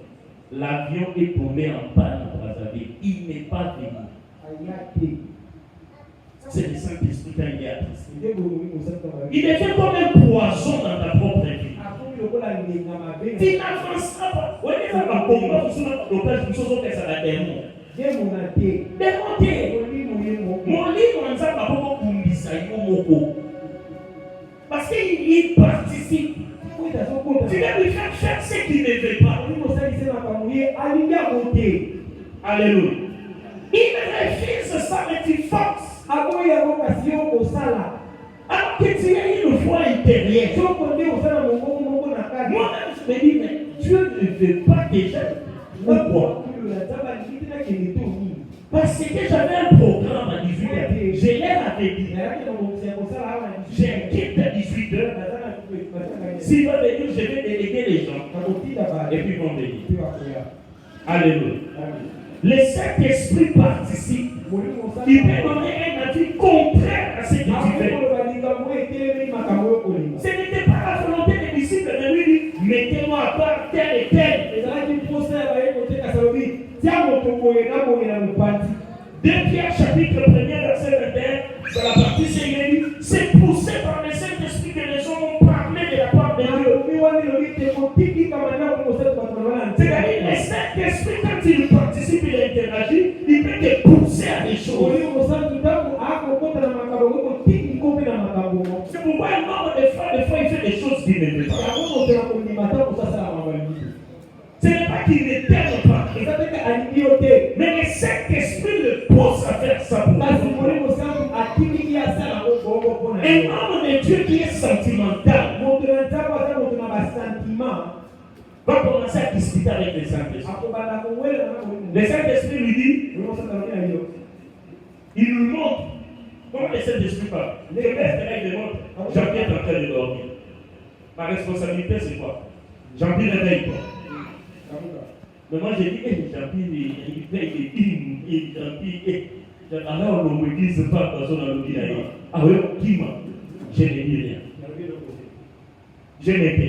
L'avion est tombé en panne à Brazzaville. Il n'est pas venu. c'est le Saint-Esprit quand il est attristé. Il devient comme un poison dans ta propre vie. Tu n'avanceras pas. Oui, il va comprendre que ce sont des démons. Démonter. Mon livre, on ne sait pas pourquoi parce qu'il participe. Tu vas lui faire ce qu'il ne veut pas. Alléluia. Il refuse ça, mais tu forces. Alors que tu as une foi intérieure. Moi-même, je me dis, mais Dieu ne veut pas déjà. Pourquoi? Parce que j'avais un programme à 18h. Je leur avais dit. J'ai un kit à 18h. S'il va venir, je vais déléguer les gens. Et puis ils vont venir. Alléluia. Le Saint-Esprit participe. Il peut donner un avis contraire à ce que tu fais. Ce n'était pas la volonté des disciples de lui dire mettez-moi à part tel et tel. 2 Pierre chapitre 1 verset 21, c'est la partie c'est il dit c'est poussé par le Saint-Esprit que les gens ont parlé de la part de Dieu. C'est-à-dire le Saint-Esprit quand il participe, il interagit, il peut te pousser à des choses. C'est pourquoi un nombre de fois il fait des choses qu'il ne veut pas. Ce n'est pas qu'il ne t'aime pas, mais le Saint-Esprit le pousse à faire ça pour toi. Un homme de Dieu qui est sentimental va commencer à discuter avec le Saint-Esprit. Le Saint-Esprit lui dit, il lui montre comment le Saint-Esprit parle. Le reste là, il demande, Jean-Pierre est en train de dormir. Ma responsabilité c'est quoi? Jean-Pierre réveille-toi. Mais moi j'ai dit, Jean-Pierre, il paye des dîmes, et Jean-Pierre, alors on me dit, c'est pas personne dans le village. Ah oui, qui m'a? Je n'ai dit rien. Je n'ai pas.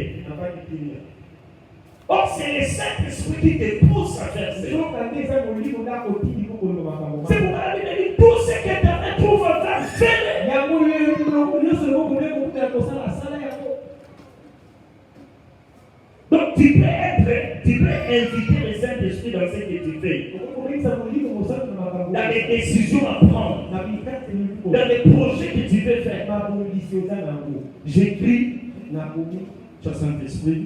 Or, c'est le Saint-Esprit qui te pousse à faire ça. C'est pourquoi la Bible dit, tout ce que ta main trouve à faire, fais-le. Donc, tu peux inviter le Saint-Esprit dans ce que tu fais. Dans les décisions à prendre. Dans les projets que tu veux faire. J'écris sur Saint-Esprit.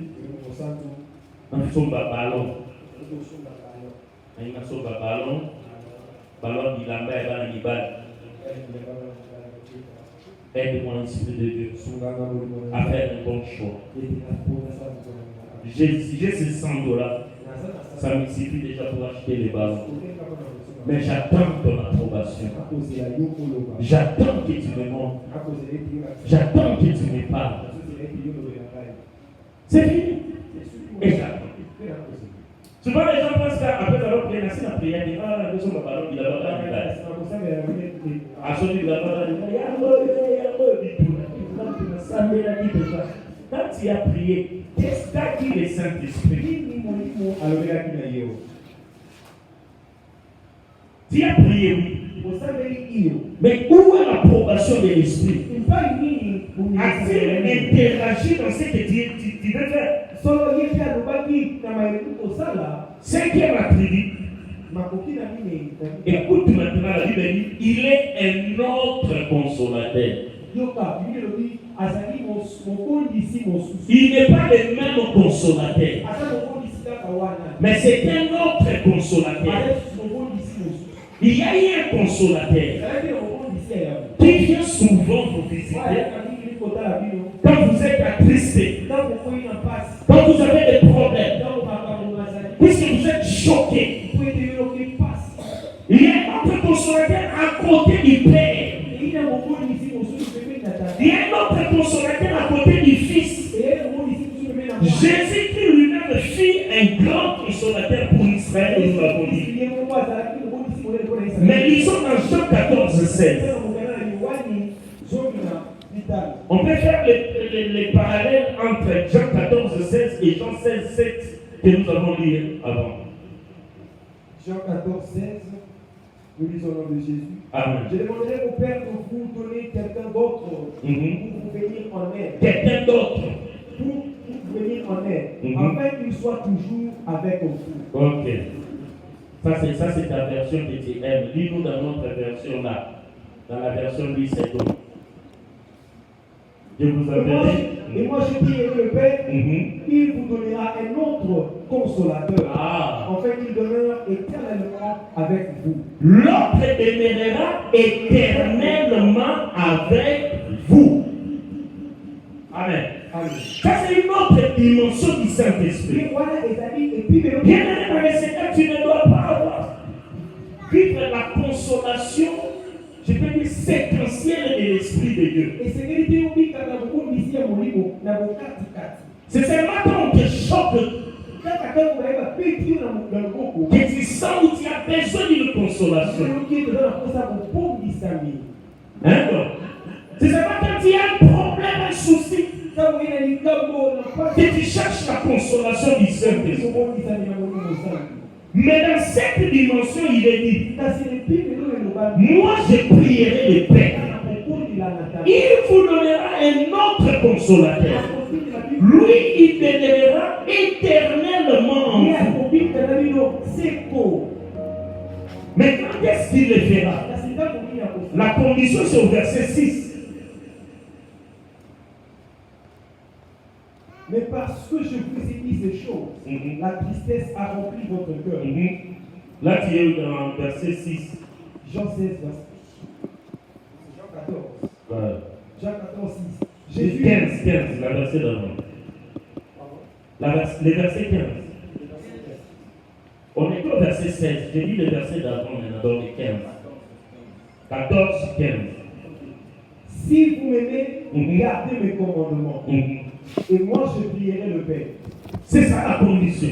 Un son ballon. Un son ballon. Ballon qui l'a mis dans l'ibal. Aide-moi, l'Esprit de Dieu, à faire un bon choix. J'ai ces $100. Ça me suffit déjà pour acheter les ballons. Mais j'attends ton approbation. J'attends que tu me montres. J'attends que tu me parles. C'est fini. Et j'attends. Souvent les gens pensent qu'après avoir prié, la prière, ils disent ah, nous sommes ballon, il a pas d'âge. À ce niveau, il a pas d'âge. Quand tu as prié, qu'est-ce qu'a dit le Saint-Esprit? Tu as prié, oui. Mais où est l'approbation de l'Esprit? A-t-il interagi dans ce que tu veux faire? Cinquième attribut. Écoute maintenant la Bible dit, il est un autre consolateur. Il n'est pas le même consolateur, mais c'est un autre consolateur. Il y a eu un consolateur qui vient souvent vous visiter quand vous êtes attristé, quand vous avez des problèmes, puisque vous êtes choqué. Il y a un autre consolateur à côté du Père. Il y a un autre consolateur à côté du Fils. Jésus qui lui-même fit un grand consolateur pour Israël, nous l'avons dit. Mais ils sont dans Jean 14, 16. On peut faire les parallèles entre Jean 14, 16 et Jean 16, 7 que nous avons lu avant. Jean 14, 16. Nous lisons au nom de Jésus. Amen. Je demanderai au Père de vous donner quelqu'un d'autre pour vous venir en aide. Quelqu'un d'autre. Pour vous venir en aide. Afin qu'il soit toujours avec vous. Ok. Ça c'est ta version que tu aimes. Lis-nous dans notre version là. Dans la version Louis II. Je vous enverrai. Et moi je prierai le Père, il vous donnera un autre consolateur, afin qu'il demeure éternellement avec vous. L'autre demeurera éternellement avec vous. Amen. Amen. Ça c'est une autre dimension du Saint-Esprit. Bien aimé, Seigneur, tu ne dois pas avoir vivre la consolation, je peux dire séquentielle de l'Esprit de Dieu. C'est seulement quand on te choque que tu sens où tu as besoin d'une consolation. Hein? C'est seulement quand il y a un problème, un souci, que tu cherches la consolation du Saint-Esprit. Mais dans cette dimension, il est dit, moi je prierai le Père. Il vous donnera un autre consolateur. Lui, il demeurera éternellement en vous. Maintenant, qu'est-ce qu'il le fera? La condition, c'est au verset 6. Mais parce que je vous ai dit ces choses, la tristesse a rempli votre cœur. Là, tu es dans verset 6. Jean 16, verset. Jean 14. Jean 14, 6. Jésus 15, la verset d'avant. Le verset 15. On est au verset 16. J'ai dit le verset d'avant, maintenant, dans le 15. 14, 15. Si vous m'aimez, gardez mes commandements. Et moi, je prierai le Père. C'est ça la condition.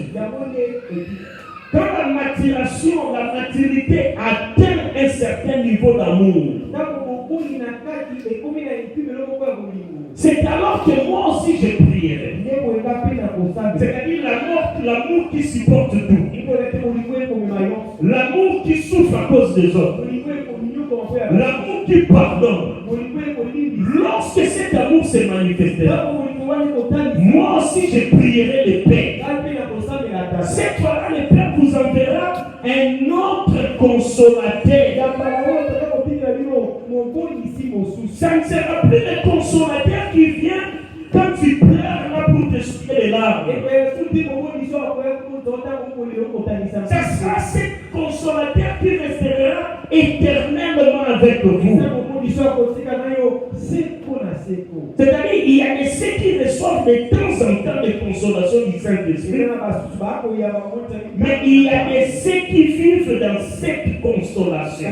Quand la maturation, la maturité atteint un certain niveau d'amour, c'est alors que moi aussi je prierai. C'est-à-dire l'amour qui supporte tout. L'amour qui souffre à cause des autres. L'amour qui pardonne. Lorsque cet amour se manifestera, moi aussi je prierai le Père. Cette fois-là, le Père vous enverra un autre consolateur. Ça ne sera plus le consolateur qui vient quand tu pleures là pour te souiller les larmes. Ça sera ce consolateur qui restera éternellement avec vous. C'est-à-dire, il y a des ceux qui reçoivent de temps en temps des consolations du Saint-Esprit. Mais il y a des ceux qui vivent dans cette consolation.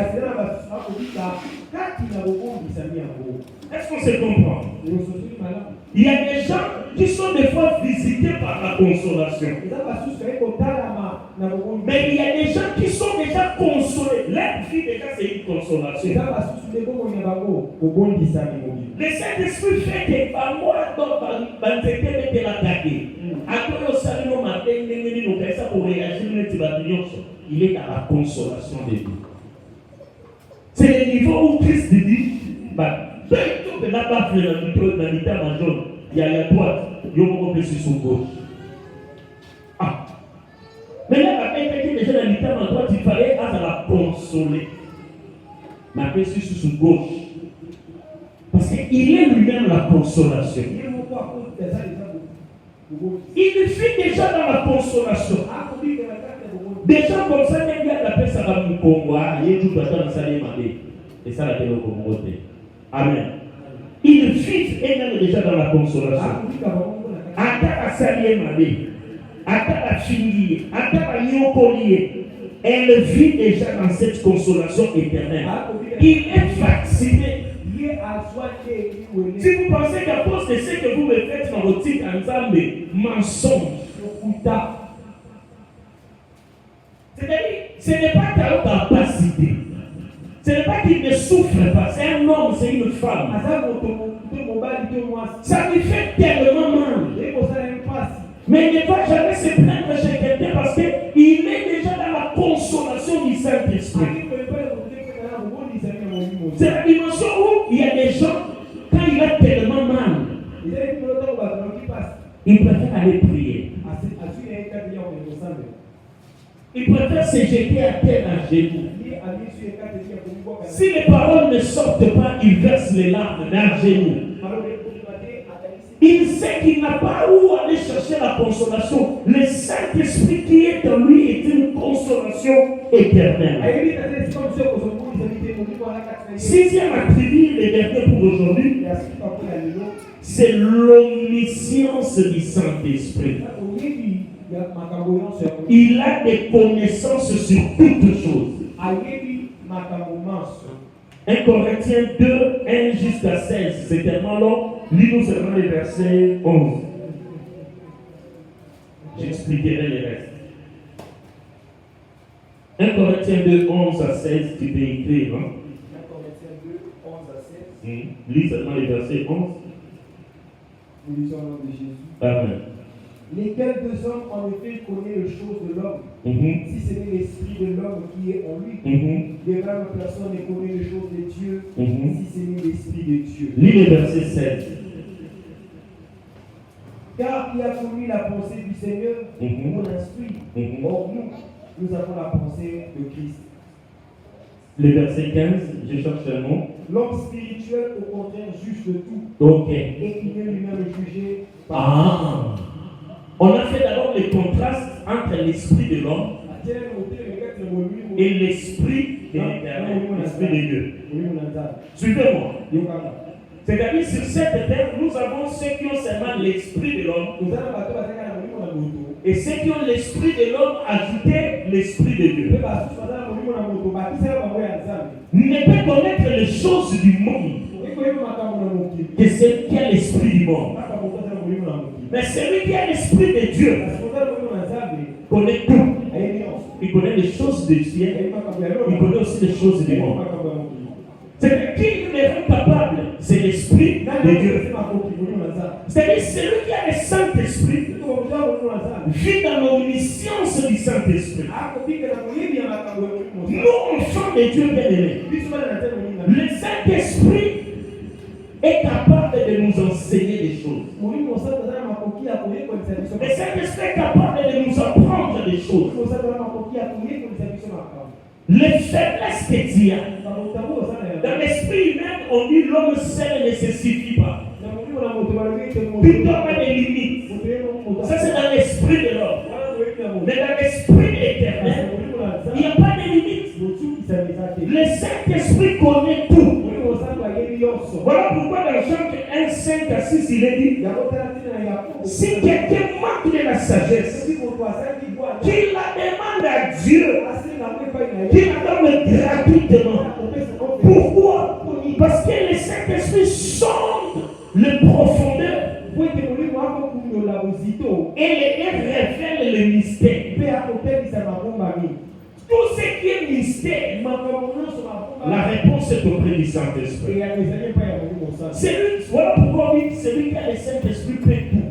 Est-ce qu'on se comprend? Il y a des gens qui sont des fois visités par la consolation. Mais il y a des gens qui sont déjà consolés. Leur vie déjà c'est une consolation. Le Saint-Esprit fait que moi, il est dans la consolation de Dieu. C'est le niveau où Christ dit, il y a la droite, il y a un sur gauche. Ah. Mais là, quand déjà dans l'état à droite, il fallait la consoler. Mais après, sur gauche. Parce qu'il est lui-même la consolation. Il fit déjà dans la consolation. Déjà comme ça, il y a la paix, ça va nous convoiter. Il y a tout le temps et ça, la paix au Congo. Amen. Il fit elle-même déjà dans la consolation. Ata salier mabé, ata finir, ata nyokolier. Elle vit déjà dans cette consolation éternelle. Il est vacciné. Si vous pensez qu'à cause de ce que vous me faites dans votre titre ensemble, mensonge, c'est-à-dire, ce n'est pas ta capacité. Ce n'est pas qu'il ne souffre pas, c'est un homme, c'est une femme. Ça lui fait tellement mal. Mais il ne va jamais se plaindre chez quelqu'un parce qu'il est déjà dans la consolation du Saint-Esprit. il préfère se jeter à terre à genoux. Si les paroles ne sortent pas, il verse les larmes à genoux. Il sait qu'il n'a pas où aller chercher la consolation. Le Saint-Esprit qui est en lui est une consolation éternelle. Sixième attribut, et dernier pour aujourd'hui, c'est l'omniscience du Saint-Esprit. Il a des connaissances sur toutes choses. 1 Corinthiens 2, 1 jusqu'à 16. C'est tellement long. Lis-nous seulement les versets 11. J'expliquerai les restes. 1 Corinthiens 2, 11 à 16. Tu peux écrire. 1 Corinthiens 2, 11 à 16. Lis seulement les versets 11. Nous lisons au nom de Jésus. Amen. Lesquels deux hommes en effet connaissent les choses de l'homme, si ce n'est l'esprit de l'homme qui est en lui. De même, personne ne connaît les choses de Dieu, si ce n'est l'esprit de Dieu. Lis le verset 16. Car qui a connu la pensée du Seigneur, mon esprit. Or nous avons la pensée de Christ. Le verset 15, je cherche un mot. L'homme spirituel, au contraire, juge de tout. Ok. Et il est lui-même jugé par Ah. On a fait d'abord le contraste entre l'esprit de l'homme et l'esprit de l'éternel, l'esprit de Dieu. Suivez-moi. C'est-à-dire, sur cette terre, nous avons ceux qui ont seulement l'esprit de l'homme et ceux qui ont l'esprit de l'homme ajouté l'esprit de Dieu. Ne peut connaître les choses du monde que celui qui a l'esprit du monde. Mais celui qui a l'esprit de Dieu connaît tout. Il connaît les choses du ciel. Il connaît aussi les choses du monde. C'est qui le rend capable? C'est l'esprit de Dieu. C'est-à-dire celui qui a le Saint-Esprit vit dans l'omniscience du Saint-Esprit. Nous, enfants de Dieu bien-aimés, le Saint-Esprit est capable de nous enseigner des choses. Le Saint-Esprit est capable de nous apprendre des choses. Les faiblesses que tu as. Dans l'esprit humain, on dit l'homme seul ne se suffit pas. Puis l'homme a des limites. Ça, c'est dans l'esprit de l'homme. Mais dans l'esprit éternel, il n'y a pas de limites. Le Saint-Esprit connaît tout. Voilà pourquoi dans Jean 1, 5 à 6, il est dit, si quelqu'un manque de la sagesse, qu'il la demande à Dieu, qu'il la donne gratuitement. Pourquoi? Parce que le Saint-Esprit sonde les profondeurs et révèle le mystère. Tout ce qui est mystère, la réponse est auprès du Saint-Esprit. Voilà pourquoi on dit celui qui a le Saint-Esprit fait tout.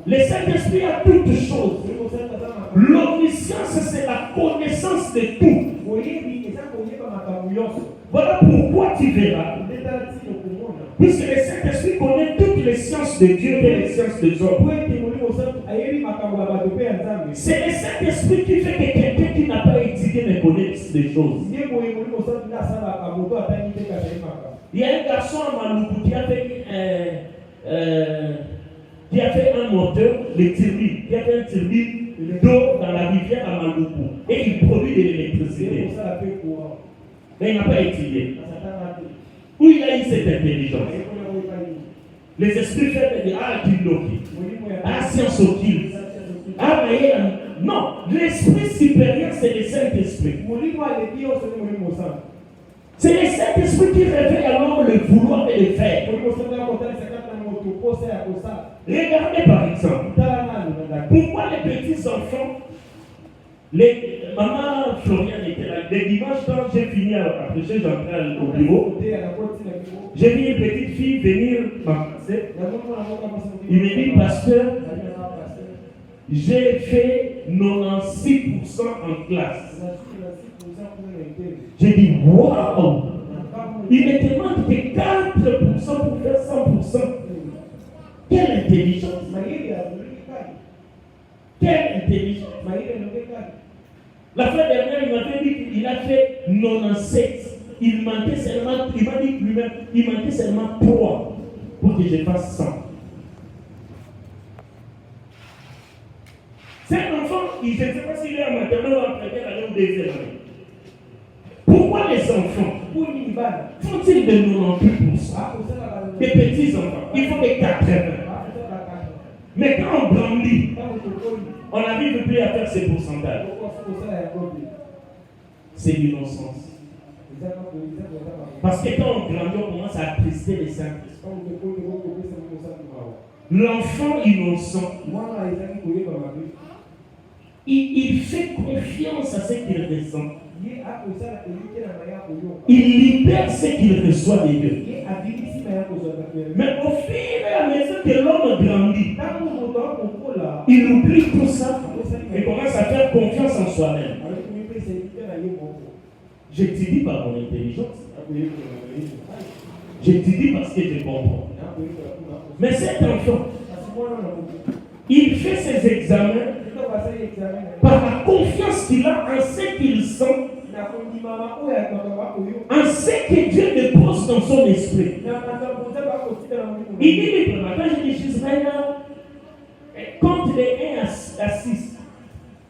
Le Saint-Esprit a toutes choses. L'omniscience, c'est la connaissance de tout. Voilà pourquoi tu verras. Puisque le Saint-Esprit connaît toutes les sciences de Dieu et les sciences des hommes. C'est le Saint-Esprit qui fait que quelqu'un qui n'a pas étudié ne connaisse des choses. Il y a un garçon à Maluku qui a fait un moteur, le turbine, qui a fait un turbine d'eau dans la rivière à Maluku. Et il produit de l'électricité. Mais il n'a pas étudié. Où il a eu cette intelligence? Les esprits faibles disent ah, Kindoki. Ah, science occulte. Ah, mais non, l'esprit supérieur, c'est le Saint-Esprit. C'est le Saint-Esprit qui révèle à l'homme le vouloir et le faire. Regardez par exemple. Pourquoi les petits enfants, maman Florian était là. Les dimanches, quand j'ai fini à prêcher, j'entrais au bureau. J'ai vu une petite fille venir m'embrasser. Il me dit, pasteur, j'ai fait 96% en classe. J'ai dit, waouh! Il me demande que 4% pour faire 100%. Quelle intelligence! Quelle intelligence! La fois dernière, il m'avait dit qu'il a fait 97. Il manquait seulement, il m'a dit lui-même, il manquait seulement 3 pour que je fasse 100. C'est un enfant, je ne sais pas s'il est en maternelle ou en première année ou deuxième année. Pourquoi les enfants font-ils de 98%? Des petits enfants, il faut des 80. Mais quand on grandit, on n'arrive plus à faire ces pourcentages. C'est l'innocence. Parce que quand on grandit, on commence à attrister les Saint-Esprit. L'enfant innocent, il fait confiance à ce qu'il ressent. Il libère ce qu'il reçoit de Dieu. Mais au fur et à mesure que l'homme grandit, il oublie tout ça et commence à faire confiance en soi-même. J'étudie par mon intelligence. J'étudie parce que je comprends. Mais cet enfant, il fait ses examens par la confiance qu'il a en ce qu'il sent, en ce que Dieu dépose dans son esprit. Il dit librement, quand je dis Israël, compte les 1 à 6.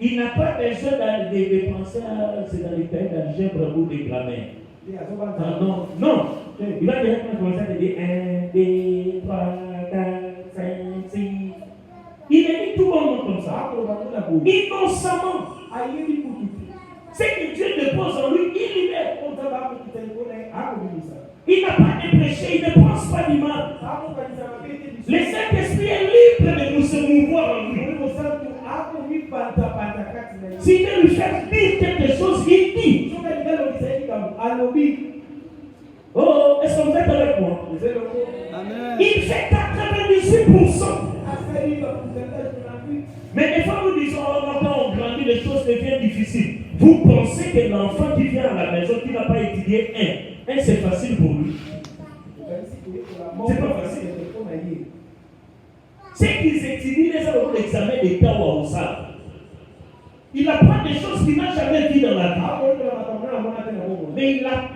Il n'a pas besoin de penser à c'est dans les cahiers d'algèbre ou de grammaire. Non, non. Il va directement commencer à dire 1, 2, 3, 4, 5, 6. Il est dit tout le monde comme ça. Innocemment. C'est que Dieu dépose en lui, il libère. Il n'a pas de péché, il ne pense pas du mal. Le Saint-Esprit est libre de nous se mouvoir en lui. S'il veut lui faire dire quelque chose, il dit. Oh, est-ce que vous êtes avec moi? Amen. Il fait 98%. Mais des fois nous disons, oh, quand on grandit, les choses deviennent difficiles. Vous pensez que l'enfant qui vient à la maison, qui n'a pas étudié 1, c'est facile pour lui? C'est pas facile. C'est qu'ils étudient les autres examens d'État ou à Oussard. Il apprend des choses qu'il n'a jamais vues dans la vie. Mais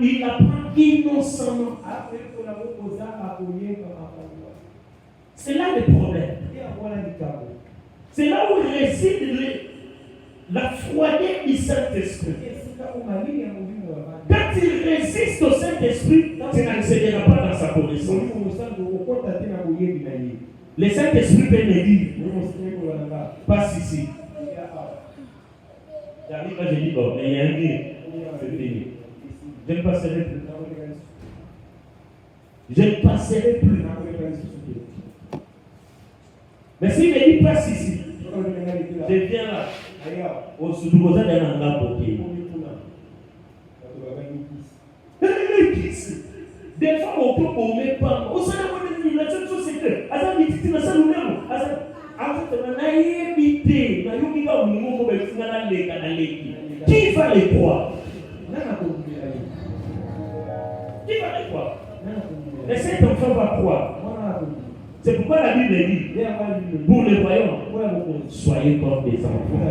il apprend innocemment. C'est là le problème. C'est là où réside la froideur du Saint-Esprit. Quand il résiste au Saint-Esprit, tu n'accéderas pas dans sa connaissance. Le Saint-Esprit peut me dire, passe ici. J'arrive là, je dis, bon, mais il y a un mur. C'est fini. Je ne passerai plus. Je ne passerai plus. Mais s'il me dit, passe ici, je viens là. Au sous-bosa d'un endroit bloqué. Des fois, on peut bomber pas. On s'en a pas de la seule chose, c'est que, à ça, il dit, ça nous même. Qui va les croire? Qui va les croire? Et cet enfant va croire. C'est pourquoi la Bible dit, pour les voyants, soyez comme des enfants.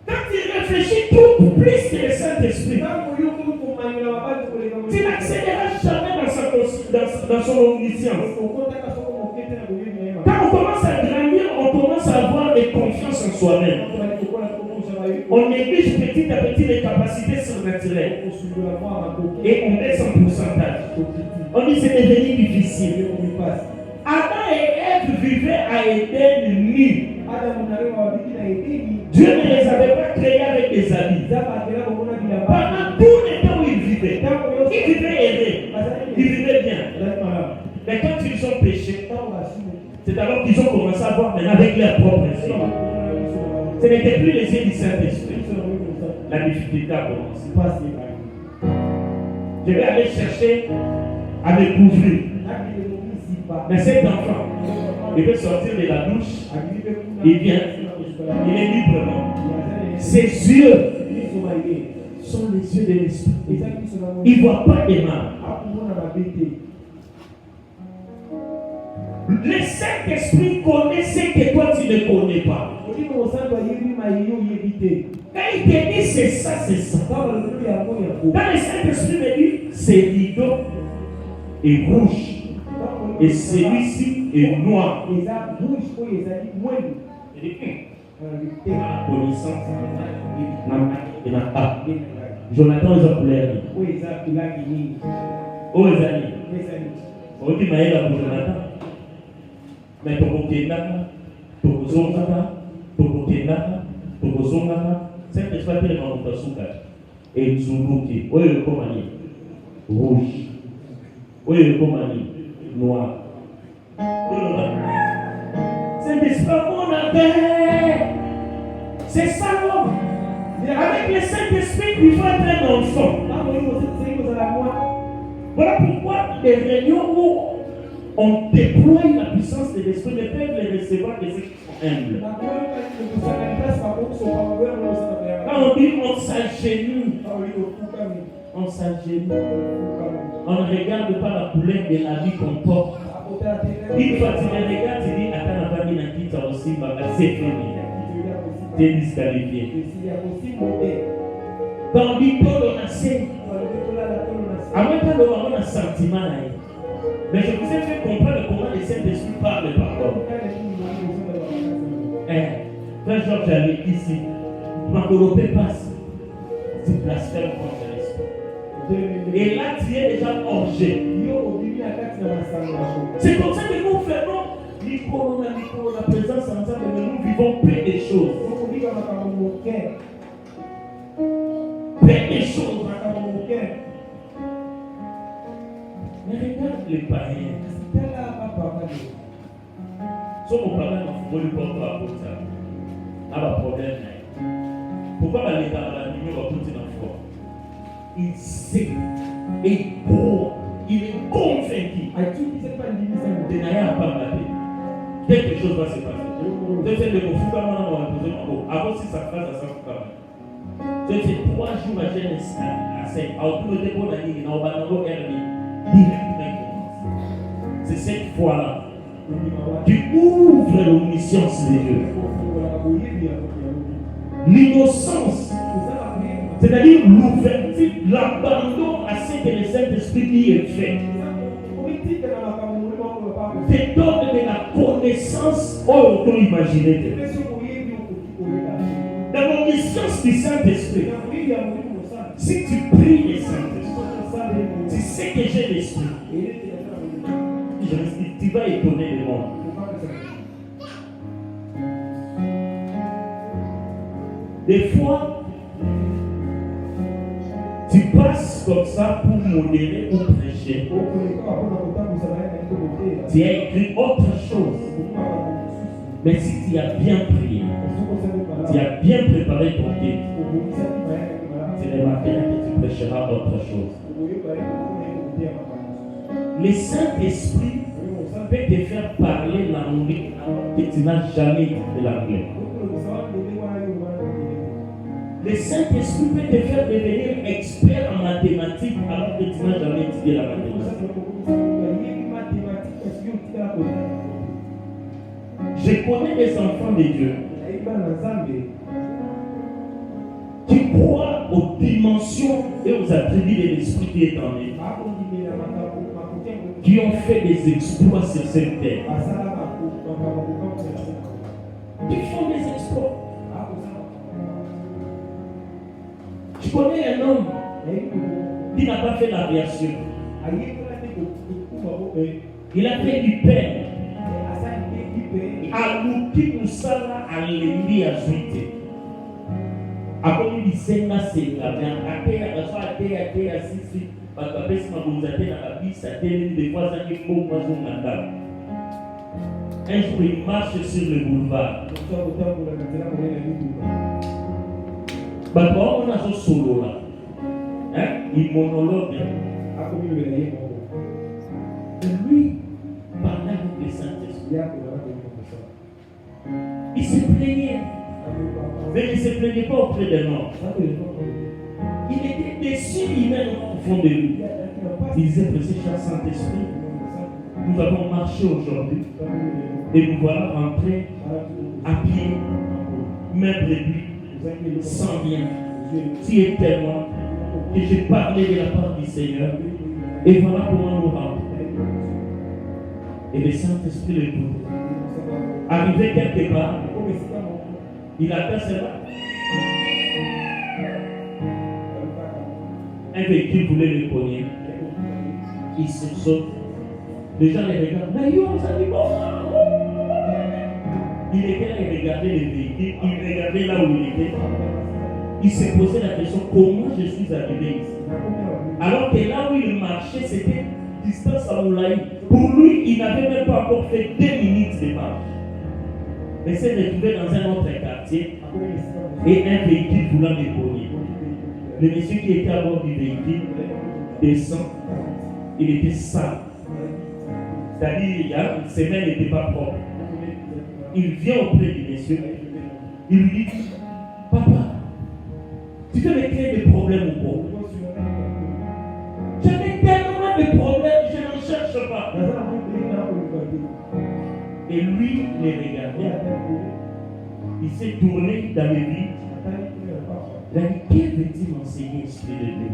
Quand il réfléchit tout plus que le Saint-Esprit, tu n'accéléreras jamais dans son omniscience. Quand on commence à grandir, on commence à avoir des confiance en soi-même. On néglige petit à petit les capacités surnaturelles. Et on baisse en pourcentage. On dit que c'est devenu difficile. Adam et Ève vivaient à Éden nus. Dieu ne les avait pas créés avec des habits. Pendant tout le temps où ils vivaient aimés. Ils vivaient bien. Mais quand ils ont péché, c'est alors qu'ils ont commencé à voir maintenant avec leurs propres yeux. Ce n'était plus les yeux du Saint-Esprit. La difficulté a commencé. Je vais aller chercher à me couvrir. Mais cet enfant, il peut sortir de la douche, il vient, il est librement. Ses yeux sont les yeux de l'esprit. Il ne voit pas des mal. Le Saint-Esprit connaît ce que toi tu ne connais pas. Quand il te dit c'est ça, c'est ça. Quand le Saint-Esprit me dit c'est rideau et rouge et celui-ci est noir. Il dit la connaissance Jonathan ils ont couleur. Oh les amis. On dit Maëla pour Jonathan. Mais c'est que tu vas te demander et Zuluki, oui, le commandé, rouge, oui, le commandé, noir. C'est pas mon affaire. C'est ça l'homme. Avec le Saint-Esprit, il faut être un enfant. Voilà pourquoi les réunions où on déploie la puissance de l'Esprit ne peuvent les recevoir que ceux qui sont humbles. Quand on dit on s'agenouille, on ne regarde pas la couleur de la vie qu'on porte. Une fois tu les regardes, tu dis attends, la famille n'a quitté aussi, c'est fini. Tu es disqualifié. Quand on dit tout on a c'est, à moins pas d'avoir un sentiment là. Mais je vous ai fait comprendre comment le Saint-Esprit parle par contre. Quand Georges arrive ici, ma colopée passe, tu blasphèmes contre l'Esprit. Et là, tu es déjà orgé. C'est comme ça que nous faisons la présence ensemble, mais nous vivons plein de choses. Plein de choses. Mais regarde les païens. Si on parle de football, il faut pas ça. Il y a un problème. Pourquoi l'État va l'animer va porter dans le foi? Il sait et il croit. Il est convaincu. Il n'a rien à pas battre. Quelque chose va se passer. Deuxième de vous, avant si ça passe à 100 fois. C'est 3 jours à Genèse à 5. À autour de l'épaule, on a dit, on va dans directement. C'est cette fois-là. Tu ouvres l'omniscience de Dieu. L'innocence, c'est-à-dire l'ouverture, l'abandon à ce que le Saint-Esprit dit est fait. Te donne de la connaissance auto-imaginée. Dans l'omniscience du Saint-Esprit, si tu pries le Saint-Esprit, tu sais que j'ai l'Esprit. Tu vas étonner le monde. Des fois, tu passes comme ça pour modérer ou prêcher. Tu as écrit autre chose. Mais si tu as bien prié, tu as bien préparé ton guide, c'est le matin que tu prêcheras autre chose. Le Saint-Esprit peut te faire parler l'anglais que tu n'as jamais écouté l'anglais. Le Saint-Esprit peut te faire devenir expert en mathématiques alors que tu n'as jamais étudié la mathématique. Je connais des enfants de Dieu qui croient aux dimensions et aux attributs de l'Esprit qui est en eux, qui ont fait des exploits sur cette terre, qui font des exploits. Je connais un homme qui n'a pas fait l'aviation. Il a fait du pain. Aluki Moussala a l'émi à Zuité. A comme il s'est nassé, il a bien athée, à Sissi, parce que si ma bonzate dans la vie, ça télé des voisins qui font moi son mandat. Un jour, il marche sur le boulevard. Bah, on a ce solo là. Hein? Il monologue. Lui, parlait avec le Saint-Esprit. Il se plaignait. Mais il ne se plaignait pas auprès des morts. Il était déçu lui-même au fond de lui. Il disait, précieux cher Saint-Esprit, Nous avons marché aujourd'hui et nous voilà rentrés à pied, main réduite, sans rien. Tu es témoin que j'ai parlé de la part du Seigneur et voilà comment nous rentrons. Et le Saint-Esprit l'écoute. Arrivé quelque part, il attend cela. Un véhicule voulait le cogner. Il se saute. Les gens les regardent. Mais yo, ça dit bon. Il était là, il regardait le véhicule, il regardait là où il était. Il se posait la question, comment je suis arrivé ici? Alors que là où il marchait, c'était distance à Moulaï. Pour lui, il n'avait même pas encore fait 2 minutes de marche. Mais s'est retrouvé dans un autre quartier et un véhicule voulant le cogner. Le monsieur qui était à bord du véhicule descend, il était sale. C'est-à-dire, ses mains n'étaient pas propres. Il vient auprès du monsieur, il lui dit, papa, tu veux me créer des problèmes ou quoi? J'avais tellement de problèmes, je n'en cherche pas. Et lui, les regardait. Il s'est tourné dans le vide. Il a dit, que veux-tu m'enseigner, esprit de Dieu?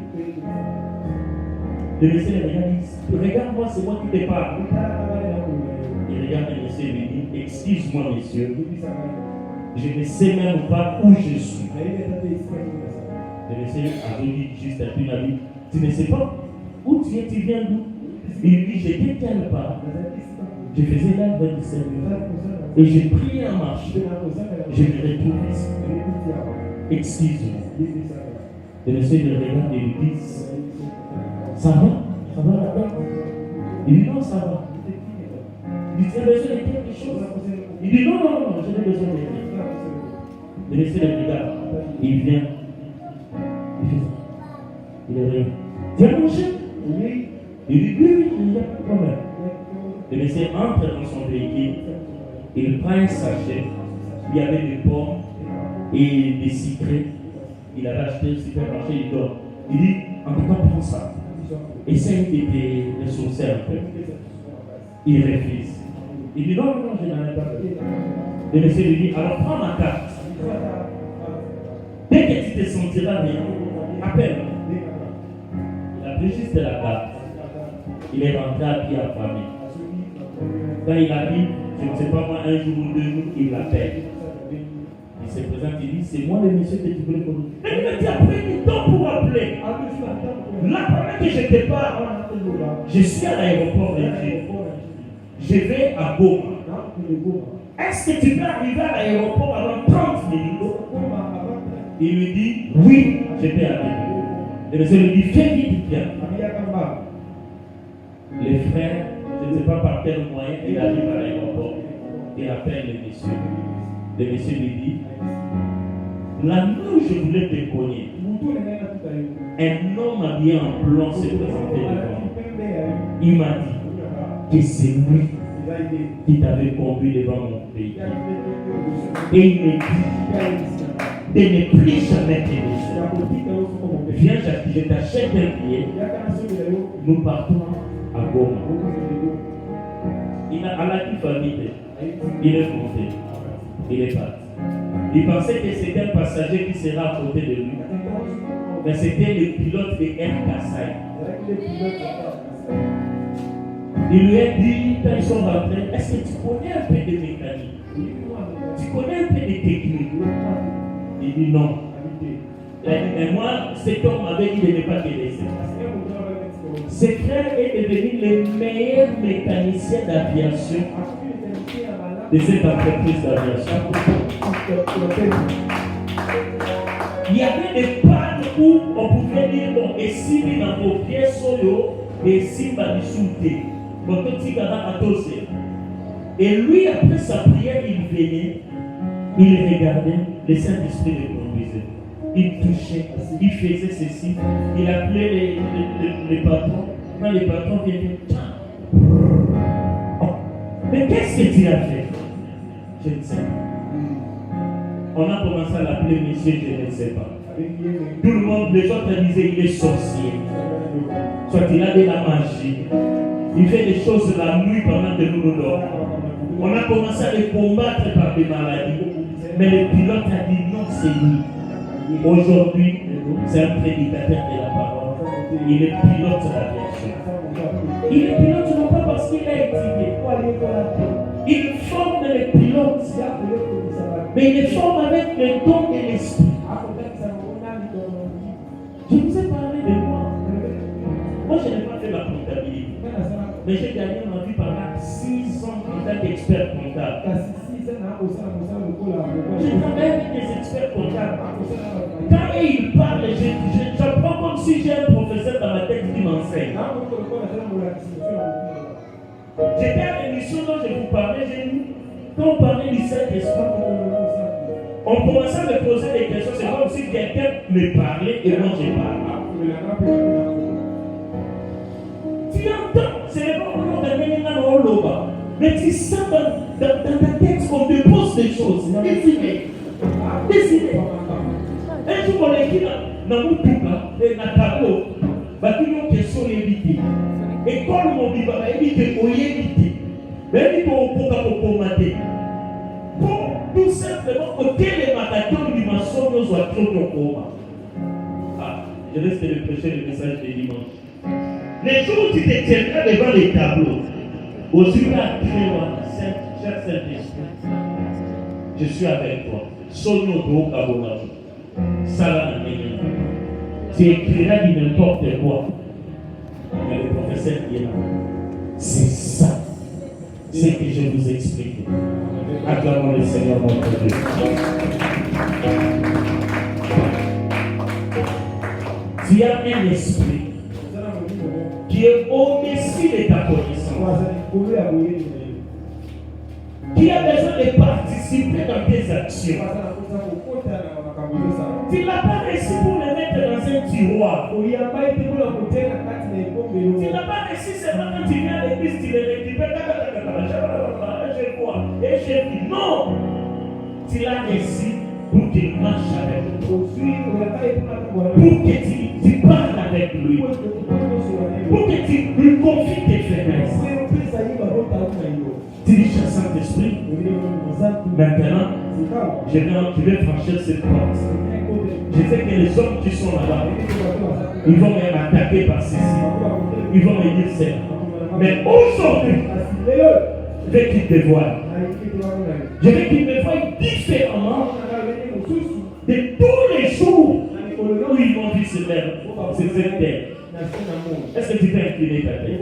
Le monsieur le regarde, il dit, regarde-moi, c'est moi qui te parle. Il regarde le monsieur et lui dit, excuse-moi, monsieur, je ne sais même pas où je suis. Le monsieur a dit juste à lui, il a dit, tu ne sais pas où tu es, tu viens d'où? Il lui dit, j'étais quelque part. Je faisais l'œuvre du Seigneur. Et j'ai prié en marche. Je me retrouve ici. Excuse-moi. Le monsieur le regarde et lui dit, ça va? Ça va là-bas? Il dit, non, ça va. Il dit, tu as besoin de quelque chose? Il dit, non, je n'ai besoin de rien. Le monsieur le regarde. Il vient. Il fait ça. Il est rien. Tu as mangé? Oui. Il dit, oui, il n'y a pas de problème. Le monsieur entre dans son véhicule. Il prend un sachet. Il y avait des pommes et des citrés. Il avait acheté au supermarché, il donne. Il dit, en tout cas, prends ça. Essaye de te ressourcer un peu. Il refuse. Il dit, non, je n'en ai pas besoin. Le monsieur lui dit, alors prends ma carte. Dès que tu te sentiras bien, appelle-moi. Il a pris juste la carte. Il est rentré à pied à famille. Quand il arrive, je ne sais pas moi, un jour ou 2 jours, il l'appelle. Il se présente, il dit, c'est moi le monsieur que tu voulais connaître. Mais tu as pris du temps pour appeler. Là, pendant que je te parle, je suis à l'aéroport de Dieu. Je vais à Goma. Est-ce que tu peux arriver à l'aéroport avant 30 minutes? Il lui dit, oui, je peux arriver. Et le monsieur lui dit, fais vite, bien. Les frères, je ne sais pas par quel moyen, il arrive à l'aéroport. Il appelle le monsieur. Le monsieur lui dit, la nuit où je voulais te cogner, un homme habillé en blanc s'est présenté devant moi. Il m'a dit que c'est lui qui t'avait conduit devant mon pays. Et il me dit de ne plus jamais te laisser. Viens, je t'achète un billet. Nous partons à Goma. Il a à la famille. Il est monté. Il est parti. Il pensait que c'était un passager qui sera à côté de lui. Mais c'était le pilote de Air Kassai. Il lui a dit, quand ils sont rentrés, est-ce que tu connais un peu de mécanique? Tu connais un peu de technique? Il dit non. Et moi, cet homme m'avait dit de ne pas te laisser. Ce frère est devenu le meilleur mécanicien d'aviation de cette entreprise d'aviation. Il y avait des pannes où on pouvait dire, bon, et si il dans vos pièces solo, et si il va dissoudre, et lui, après sa prière, il venait, il regardait, le Saint-Esprit le conduisait. Il touchait, il faisait ceci, il appelait les patrons. Quand les patrons venaient, oh, mais qu'est-ce que tu as fait? Je ne sais pas. On a commencé à l'appeler monsieur, je ne sais pas. Tout le monde, les autres disaient, il est sorcier. Soit il a de la magie. Il fait des choses la nuit pendant que nous dormons. On a commencé à les combattre par des maladies. Mais le pilote a dit non, c'est lui. Aujourd'hui, c'est un prédicateur de la parole. Il est pilote de la version. Il est pilote non pas parce qu'il a étudié. Il forme les pilotes. Mais il les forme avec le don de l'esprit. Je vous ai parlé de moi. Moi, je n'ai pas fait la comptabilité. Mais j'ai gagné ma vie pendant 6 ans en tant qu'expert comptable. Je travaille avec des experts comptables. Quand ils parlent, j'apprends comme si j'ai un professeur dans ma tête qui m'enseigne. J'étais à l'émission dont je vous parlais, quand on parlait du Saint-Esprit, on commençait à me poser des questions. C'est comme si quelqu'un me parlait et moi je parlais. Tu entends, c'est le moment où on a mais tu sens dans ta tête qu'on te pose des choses. Décidez. Un jour, on est qui dans mon poupa, et dans ta peau, il y a une question évitée. Et quand on dit, il dit qu'on y évite. Mais il dit qu'on peut mater. Pour tout simplement que les matatons du maçon nous soient trop au coma. Je laisse te prêcher le message de dimanche. Les jours où tu te tiendras devant les tableaux, aussi là, cher Saint-Esprit, je suis avec toi. Sono do Kabonao. Salam Amen. Tu écriras du n'importe quoi. Mais le professeur qui est là, c'est ça. C'est que je vous explique. Acclamons le Seigneur notre Dieu. Tu as un esprit qui est au-dessus de ta connaissance, qui a besoin de participer dans tes actions. Tu ne l'as pas reçu pour le mettre dans un tiroir. Tu ne l'as pas reçu seulement quand tu viens à l'église, tu le récupères. Je vois. Et je dis non. Tu l'as reçu pour qu'il marche avec toi. Pour que tu parles avec lui. Pour que tu lui confies tes faiblesses. Tu dis, cher Saint-Esprit, maintenant, je vais franchir cette porte. Je sais que les hommes qui sont là-bas, ils vont m'attaquer par ceci. Ils vont me dire cela. Mais aujourd'hui, je veux qu'ils te voient. Je veux qu'ils me voient différemment de tous les jours où ils vont vivre sur cette terre. Est-ce que tu peux incliner ta tête?